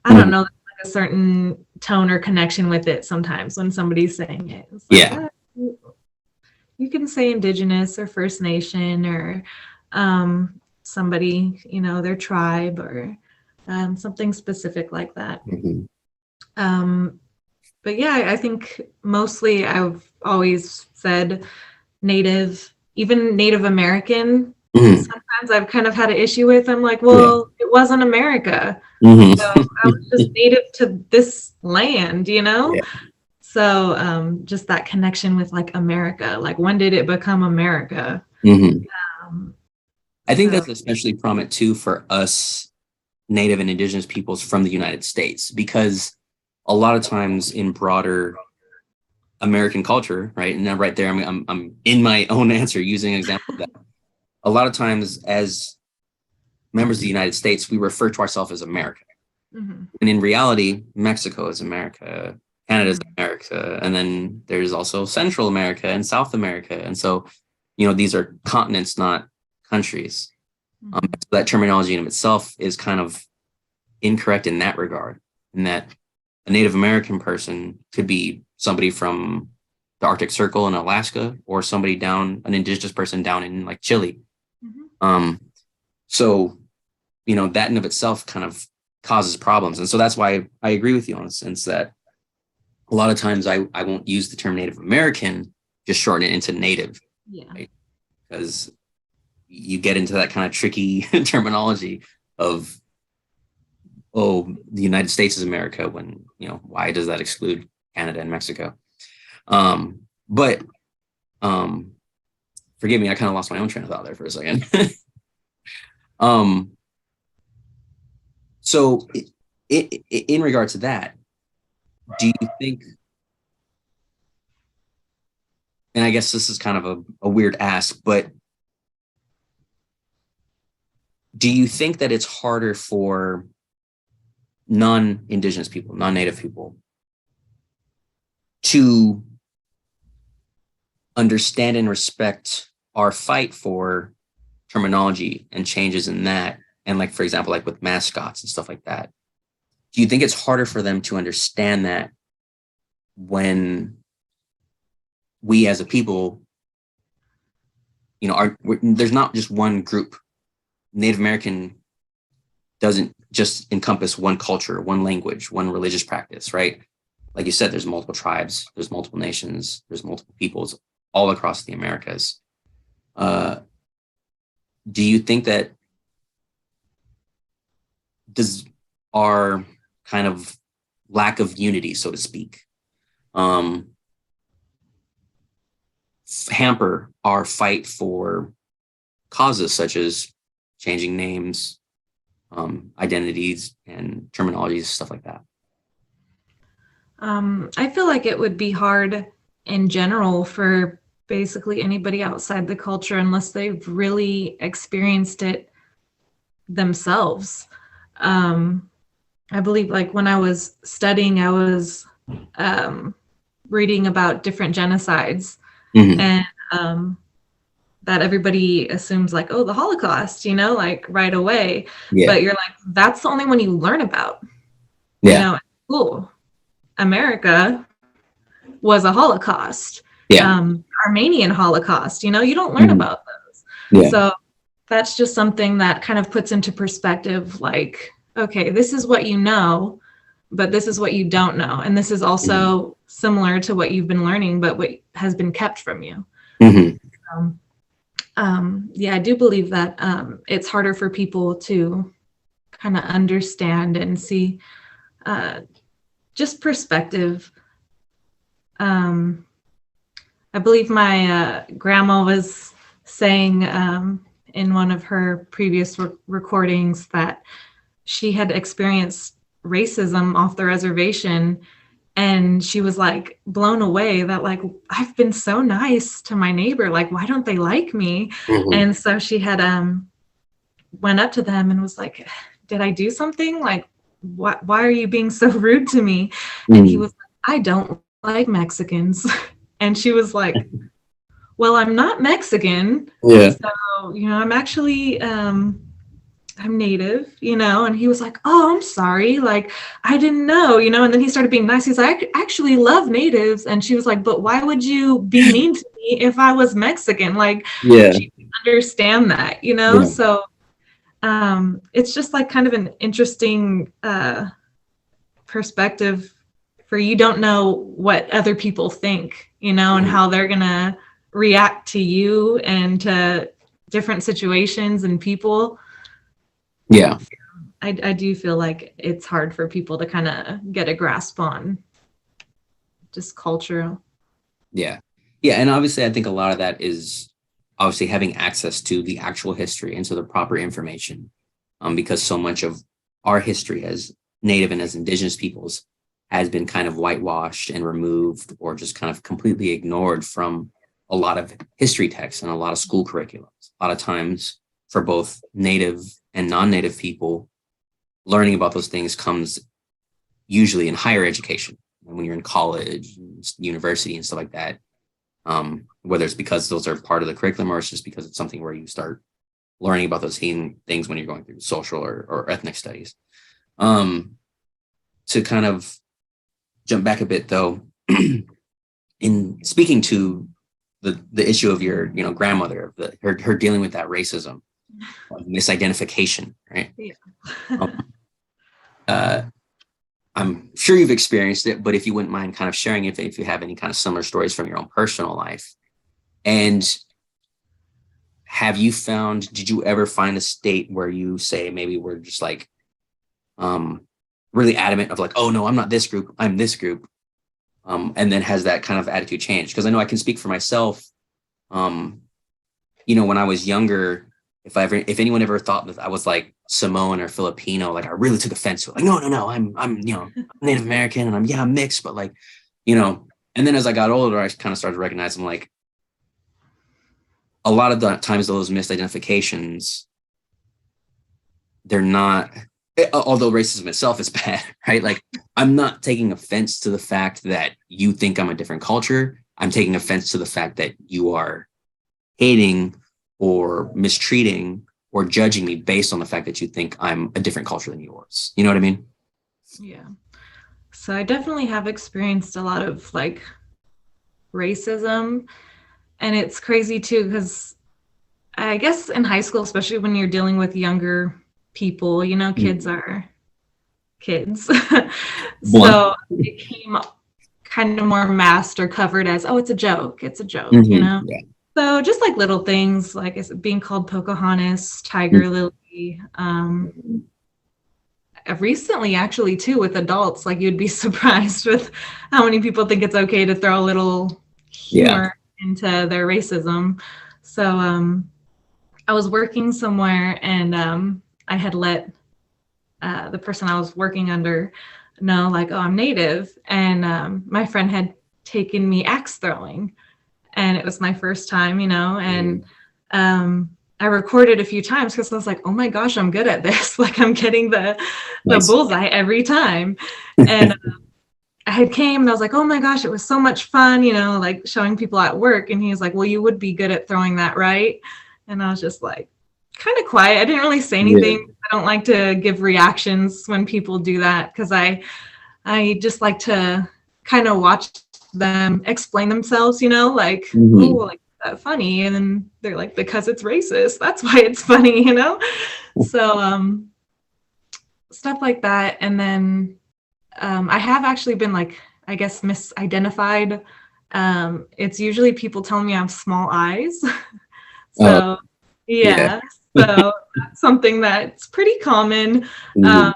I don't know, like a certain tone or connection with it sometimes when somebody's saying it. It's like, you can say Indigenous or First Nation or somebody, you know, their tribe or something specific like that. But yeah, I think mostly I've always said Native, even Native American. Sometimes I've kind of had an issue with. I'm like, well, it wasn't America. So I was just native to this land, you know? So just that connection with, like, America, like, when did it become America?
I think that's especially prominent too for us Native and Indigenous peoples from the United States, because a lot of times in broader American culture, right? And then right there, I'm in my own answer using an example of that. A lot of times as members of the United States, we refer to ourselves as America. And in reality, Mexico is America, Canada is America, and then there's also Central America and South America. And so, you know, these are continents, not countries. That terminology in of itself is kind of incorrect in that regard, in that a Native American person could be somebody from the Arctic Circle in Alaska, or somebody down, an Indigenous person down in, like, Chile. So, you know, that in of itself kind of causes problems. And so that's why I agree with you in the sense that a lot of times I won't use the term Native American, just shorten it into Native. Right? Because you get into that kind of tricky terminology of, oh, the United States is America, when, you know, why does that exclude Canada and Mexico? But forgive me, I kind of lost my own train of thought there for a second. So in regard to that, do you think, and I guess this is kind of a weird ask, but do you think that it's harder for non-Indigenous people, non-Native people, to understand and respect our fight for terminology and changes in that? And, like, for example, like with mascots and stuff like that, do you think it's harder for them to understand that when we as a people, there's not just one group. Native American doesn't just encompass one culture, one language, one religious practice, right? Like you said, there's multiple tribes, there's multiple nations, there's multiple peoples all across the Americas. Do you think that does our kind of lack of unity, so to speak, hamper our fight for causes such as changing names, identities, and terminologies, stuff like that?
I feel like it would be hard in general for basically anybody outside the culture unless they've really experienced it themselves. I believe like when I was studying, I was reading about different genocides, and that everybody assumes like, oh, the Holocaust, like right away.
Yeah.
But you're like, that's the only one you learn about.
Yeah.
In school. America was a Holocaust.
Yeah.
Armenian Holocaust, you don't learn about those.
Yeah.
So that's just something that kind of puts into perspective, like, okay, this is what you know, but this is what you don't know. And this is also similar to what you've been learning, but what has been kept from you. Yeah, I do believe that it's harder for people to kind of understand and see just perspective. I believe my grandma was saying in one of her previous recordings that she had experienced racism off the reservation, and she was like blown away that like, I've been so nice to my neighbor, like why don't they like me? And so she had went up to them and was like, did I do something? Like, why are you being so rude to me? And he was like, I don't like Mexicans. And she was like, well, I'm not Mexican.
Yeah.
So, I'm actually I'm Native, and he was like, oh, I'm sorry. Like, I didn't know, and then he started being nice. He's like, I actually love Natives. And she was like, but why would you be mean to me if I was Mexican? Like,
yeah.
She didn't understand that,
Yeah.
So it's just like kind of an interesting perspective for you don't know what other people think, and how they're going to react to you and to different situations and people.
Yeah.
I do feel like it's hard for people to kind of get a grasp on just culture.
Yeah. Yeah. And obviously, I think a lot of that is obviously having access to the actual history and to the proper information, because so much of our history as Native and as Indigenous peoples has been kind of whitewashed and removed or just kind of completely ignored from a lot of history texts and a lot of school curriculums. A lot of times for both Native and non-Native people, learning about those things comes usually in higher education, when you're in college, university, and stuff like that. Whether it's because those are part of the curriculum or it's just because it's something where you start learning about those things when you're going through social or ethnic studies. To kind of jump back a bit, though, in speaking to the issue of your grandmother, her dealing with that racism, misidentification, right?
Yeah.
I'm sure you've experienced it, but if you wouldn't mind kind of sharing if you have any kind of similar stories from your own personal life. And did you ever find a state where you say maybe we're just like really adamant of like, oh no, I'm not this group, I'm this group. And then has that kind of attitude changed? Because I know I can speak for myself. When I was younger, if anyone ever thought that I was like Samoan or Filipino, like I really took offense to it. Like, no, I'm Native American and I'm mixed, but like, and then as I got older, I kind of started recognizing like a lot of the times those misidentifications, they're not, although racism itself is bad, right? Like I'm not taking offense to the fact that you think I'm a different culture. I'm taking offense to the fact that you are hating or mistreating or judging me based on the fact that you think I'm a different culture than yours. You know what I mean?
Yeah. So I definitely have experienced a lot of like racism. And it's crazy too, because I guess in high school, especially when you're dealing with younger people, you know, kids are kids.
Blunt.
So it came kind of more masked or covered as, oh, it's a joke. It's a joke, you
Mm-hmm.
know?
Yeah.
So just like little things, like being called Pocahontas, Tiger
Mm-hmm.
Lily. Recently, actually, too, with adults, like you'd be surprised with how many people think it's okay to throw a little
Yeah.
humor into their racism. So I was working somewhere and I had let the person I was working under know, like, oh, I'm Native. And my friend had taken me axe throwing. And it was my first time, you know, and I recorded a few times because I was like, oh my gosh, I'm good at this. Like I'm getting the
Nice.
bullseye every time. And I had came and I was like, oh my gosh, it was so much fun, you know, like showing people at work. And he was like, well, you would be good at throwing that, right? And I was just like, kind of quiet. I didn't really say
Yeah.
anything. I don't like to give reactions when people do that because I just like to kind of watch them explain themselves, you know, like, oh,
Mm-hmm.
like that funny. And then they're like, because it's racist. That's why it's funny, you know? So stuff like that. And then I have actually been like, I guess, misidentified. It's usually people telling me I have small eyes.
Uh,
So
yeah.
yeah, so that's something that's pretty common.
Mm-hmm.
Um,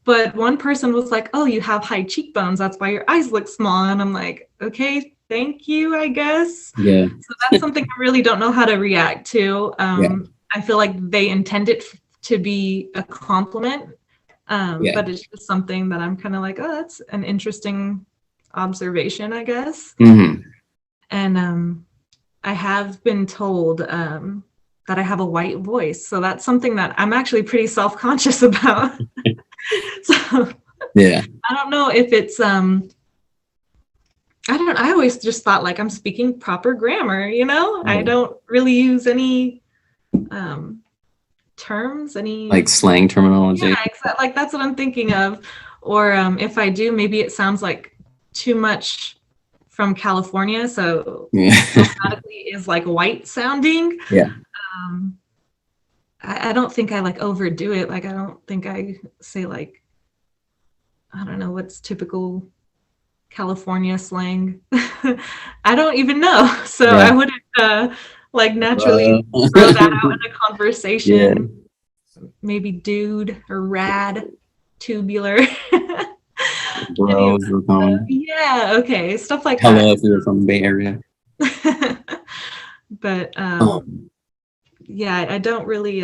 but one person was like, oh, you have high cheekbones. That's why your eyes look small. And I'm like, okay, thank you, I guess.
Yeah.
So that's something I really don't know how to react to.
Yeah.
I feel like they intend it to be a compliment,
Yeah.
but it's just something that I'm kind of like, oh, that's an interesting observation, I guess.
Mm-hmm.
And I have been told that I have a white voice. So that's something that I'm actually pretty self-conscious about. So
Yeah.
I don't know if it's I always just thought like I'm speaking proper grammar, you know? I
Yeah.
don't really use any um terms, any
Like slang terminology.
yeah, exactly. Like that's what I'm thinking of. Or if I do, maybe it sounds like too much from California, so
Yeah.
automatically is like white sounding.
Yeah.
Um, I don't think I like overdo it. Like I don't think I say like I don't know what's typical California slang. I don't even know. So
Yeah.
I wouldn't like naturally throw that out in a
Yeah.
conversation. Maybe dude or rad, tubular. Any of
Bros were common.
yeah, okay, stuff like that.
Hello, if we were from the Bay Area.
But
Um,
yeah, I don't really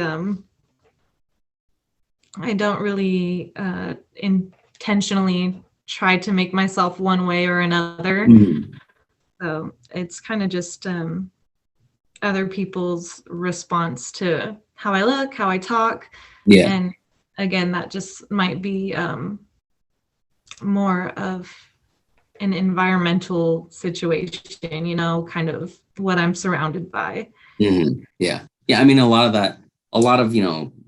intentionally try to make myself one way or another.
mhm.
So it's kind of just other people's response to how I look, how I talk.
Yeah.
And again, that just might be more of an environmental situation, you know, kind of what I'm surrounded by.
Mm-hmm. Yeah. Yeah. I mean, a lot of that, a lot of,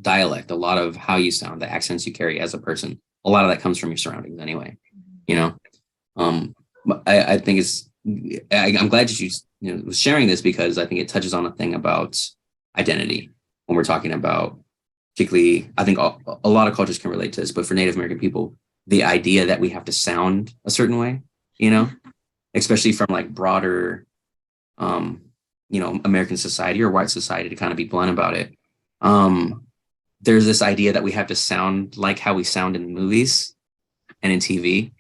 dialect, a lot of how you sound, the accents you carry as a person, a lot of that comes from your surroundings anyway, you know? But I think I'm glad that you was sharing this because I think it touches on a thing about identity when we're talking about, particularly, I think a lot of cultures can relate to this, but for Native American people, the idea that we have to sound a certain way, especially from like broader, um, American society or white society to kind of be blunt about it. There's this idea that we have to sound like how we sound in movies and in TV.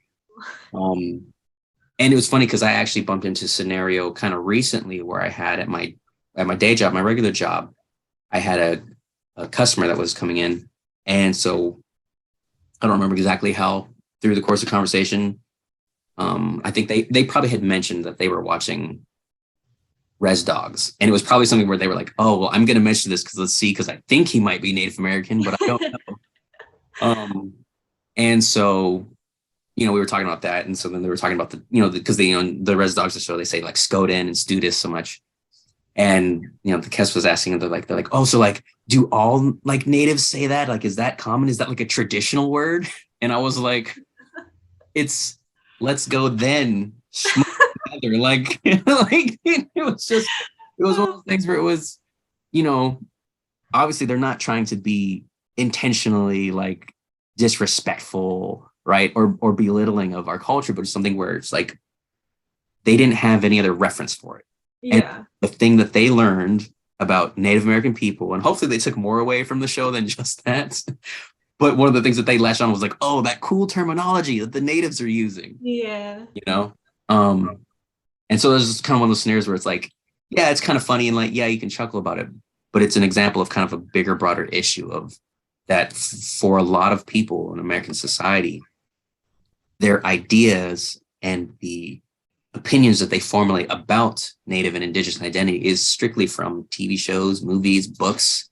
And it was funny because I actually bumped into a scenario kind of recently where I had at my day job, my regular job, I had a customer that was coming in. And so I don't remember exactly how through the course of conversation, I think they probably had mentioned that they were watching Res Dogs. And it was probably something where they were like, oh, well, I'm going to mention this because I think he might be Native American, but I don't know. And so, we were talking about that. And so then they were talking about because the Res Dogs, the show, they say like Skoden and Studis so much. And, the guest was asking, and they're like, oh, so like, do all like natives say that? Like, is that common? Is that like a traditional word? And I was like, it's let's go then smoke together. Like, like it was one of those things where it was, you know, obviously they're not trying to be intentionally like disrespectful, right? Or belittling of our culture, but it's something where it's like they didn't have any other reference for it. And
Yeah.
the thing that they learned about Native American people, and hopefully they took more away from the show than just that. But one of the things that they latched on was like, oh, that cool terminology that the natives are using,
Yeah.
you know? And so there's kind of one of those scenarios where it's like, yeah, it's kind of funny and like, yeah, you can chuckle about it, but it's an example of kind of a bigger, broader issue of that for a lot of people in American society, their ideas and the opinions that they formulate about Native and Indigenous identity is strictly from TV shows, movies, books,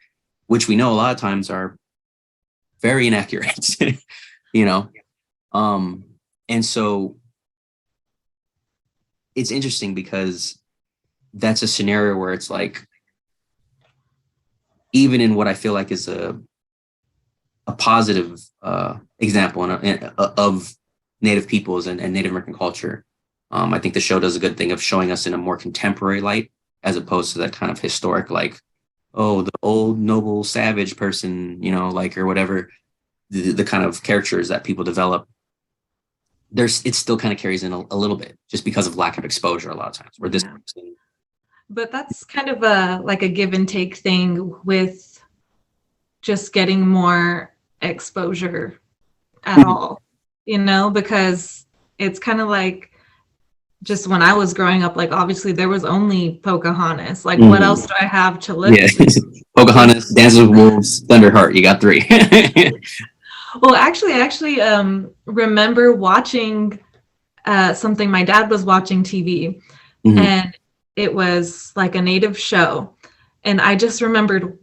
which we know a lot of times are very inaccurate, you know? And so it's interesting because that's a scenario where it's like, even in what I feel like is a positive example of Native peoples and Native American culture, I think the show does a good thing of showing us in a more contemporary light, as opposed to that kind of historic, like, oh, the old noble savage person, you know, like, or whatever, the kind of characters that people develop. It still kind of carries in a little bit just because of lack of exposure a lot of times. Where this person,
But that's kind of a give and take thing with just getting more exposure at all, you know, because it's kind of like just when I was growing up, like obviously there was only Pocahontas. Like what else do I have to look to?
Pocahontas, Dances with Wolves, Thunderheart. You got 3.
Well, I actually remember watching something. My dad was watching TV, and it was like a Native show. And I just remembered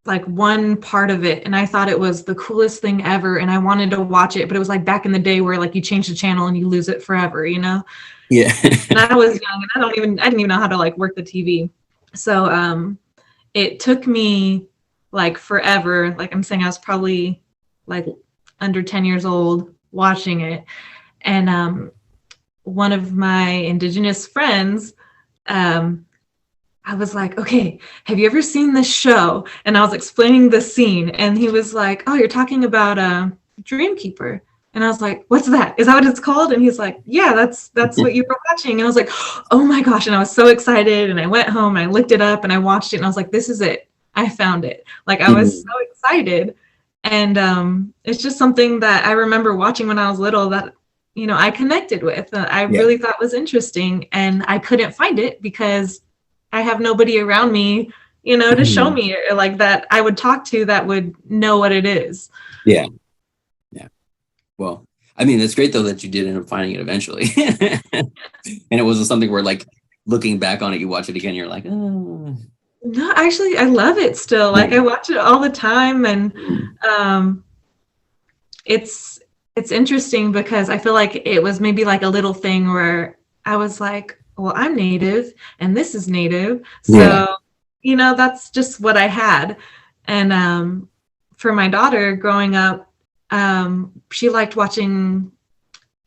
like one part of it, and I thought it was the coolest thing ever, and I wanted to watch it, but it was like back in the day where like you change the channel and you lose it forever, you know?
Yeah.
And I was young and I didn't even know how to like work the TV. So it took me like forever. Like I'm saying, I was probably like under 10 years old watching it. And one of my Indigenous friends, I was like, okay, have you ever seen this show? And I was explaining the scene, and he was like, oh, you're talking about Dreamkeeper. And I was like, what's that? Is that what it's called? And he's like, yeah, that's what you were watching. And I was like, oh my gosh. And I was so excited. And I went home and I looked it up and I watched it. And I was like, this is it. I found it. Like I was so excited. And it's just something that I remember watching when I was little that, you know, I connected with. I really thought was interesting. And I couldn't find it because I have nobody around me, you know, to show me like that I would talk to that would know what it is.
Yeah. Yeah. Well, I mean, it's great though that you did end up finding it eventually. And it wasn't something where like looking back on it, you watch it again, you're like, oh.
No, actually, I love it still. Like I watch it all the time. And it's interesting because I feel like it was maybe like a little thing where I was like, well, I'm Native and this is Native. So, you know, that's just what I had. And for my daughter growing up, she liked watching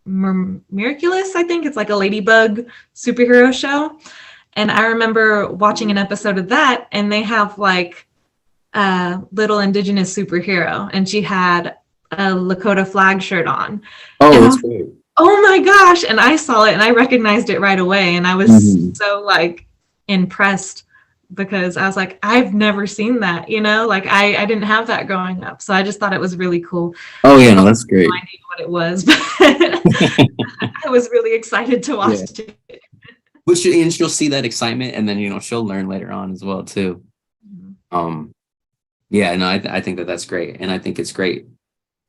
Miraculous, I think. It's like a ladybug superhero show. And I remember watching an episode of that, and they have like a little Indigenous superhero, and she had a Lakota flag shirt on.
Oh, that's great.
Oh my gosh. And I saw it and I recognized it right away. And I was so like impressed because I was like, I've never seen that, you know, like I didn't have that growing up. So I just thought it was really cool.
Oh yeah, no, that's great.
I knew what it was, but I was really excited to watch it.
But she'll see that excitement, and then, you know, she'll learn later on as well too. Yeah, no, I think that's great. And I think it's great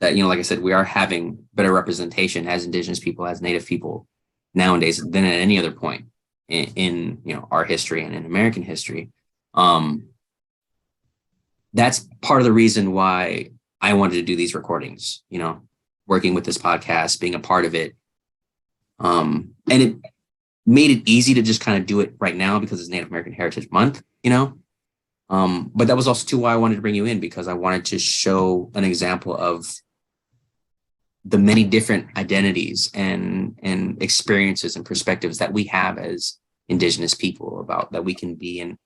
that, you know, like I said, we are having better representation as Indigenous people, as Native people nowadays than at any other point in you know, our history and in American history. That's part of the reason why I wanted to do these recordings, you know, working with this podcast, being a part of it. And it made it easy to just kind of do it right now because it's Native American Heritage Month, you know. But that was also too why I wanted to bring you in, because I wanted to show an example of the many different identities and experiences and perspectives that we have as Indigenous people, about that we can be in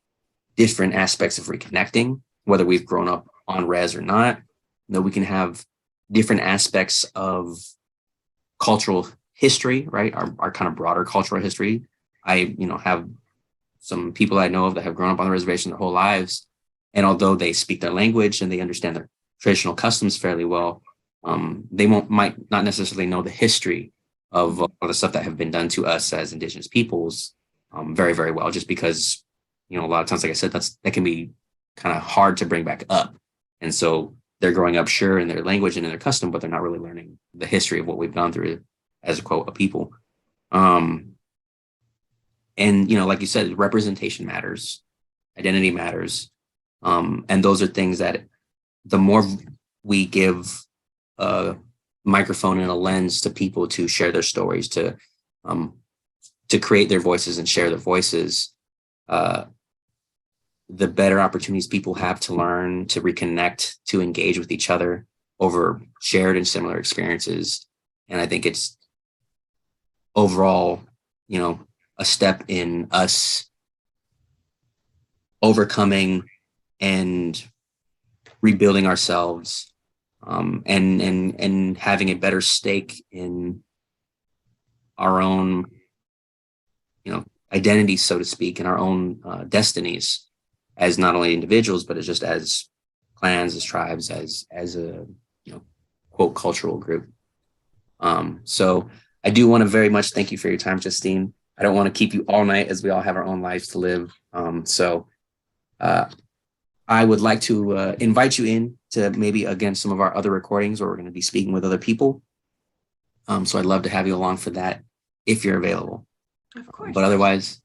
different aspects of reconnecting, whether we've grown up on res or not, that we can have different aspects of cultural history, right? Our kind of broader cultural history. I, have some people I know of that have grown up on the reservation their whole lives. And although they speak their language and they understand their traditional customs fairly well, they might not necessarily know the history of all the stuff that have been done to us as Indigenous peoples very, very well, just because, a lot of times, like I said, that can be kind of hard to bring back up. And so they're growing up, sure, in their language and in their custom, but they're not really learning the history of what we've gone through as a people. And, like you said, representation matters, identity matters. And those are things that the more we give a microphone and a lens to people to share their stories, to create their voices and share their voices, the better opportunities people have to learn, to reconnect, to engage with each other over shared and similar experiences. And I think it's overall, a step in us overcoming and rebuilding ourselves, and having a better stake in our own, identities, so to speak, and our own destinies as not only individuals, but as clans, as tribes, as a, quote, cultural group. So I do want to very much thank you for your time, Justine. I don't want to keep you all night, as we all have our own lives to live. So I would like to invite you in to maybe, again, some of our other recordings where we're going to be speaking with other people. So I'd love to have you along for that if you're available.
Of course.
But otherwise,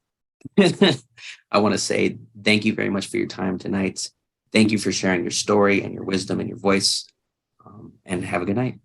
I want to say thank you very much for your time tonight. Thank you for sharing your story and your wisdom and your voice. And have a good night.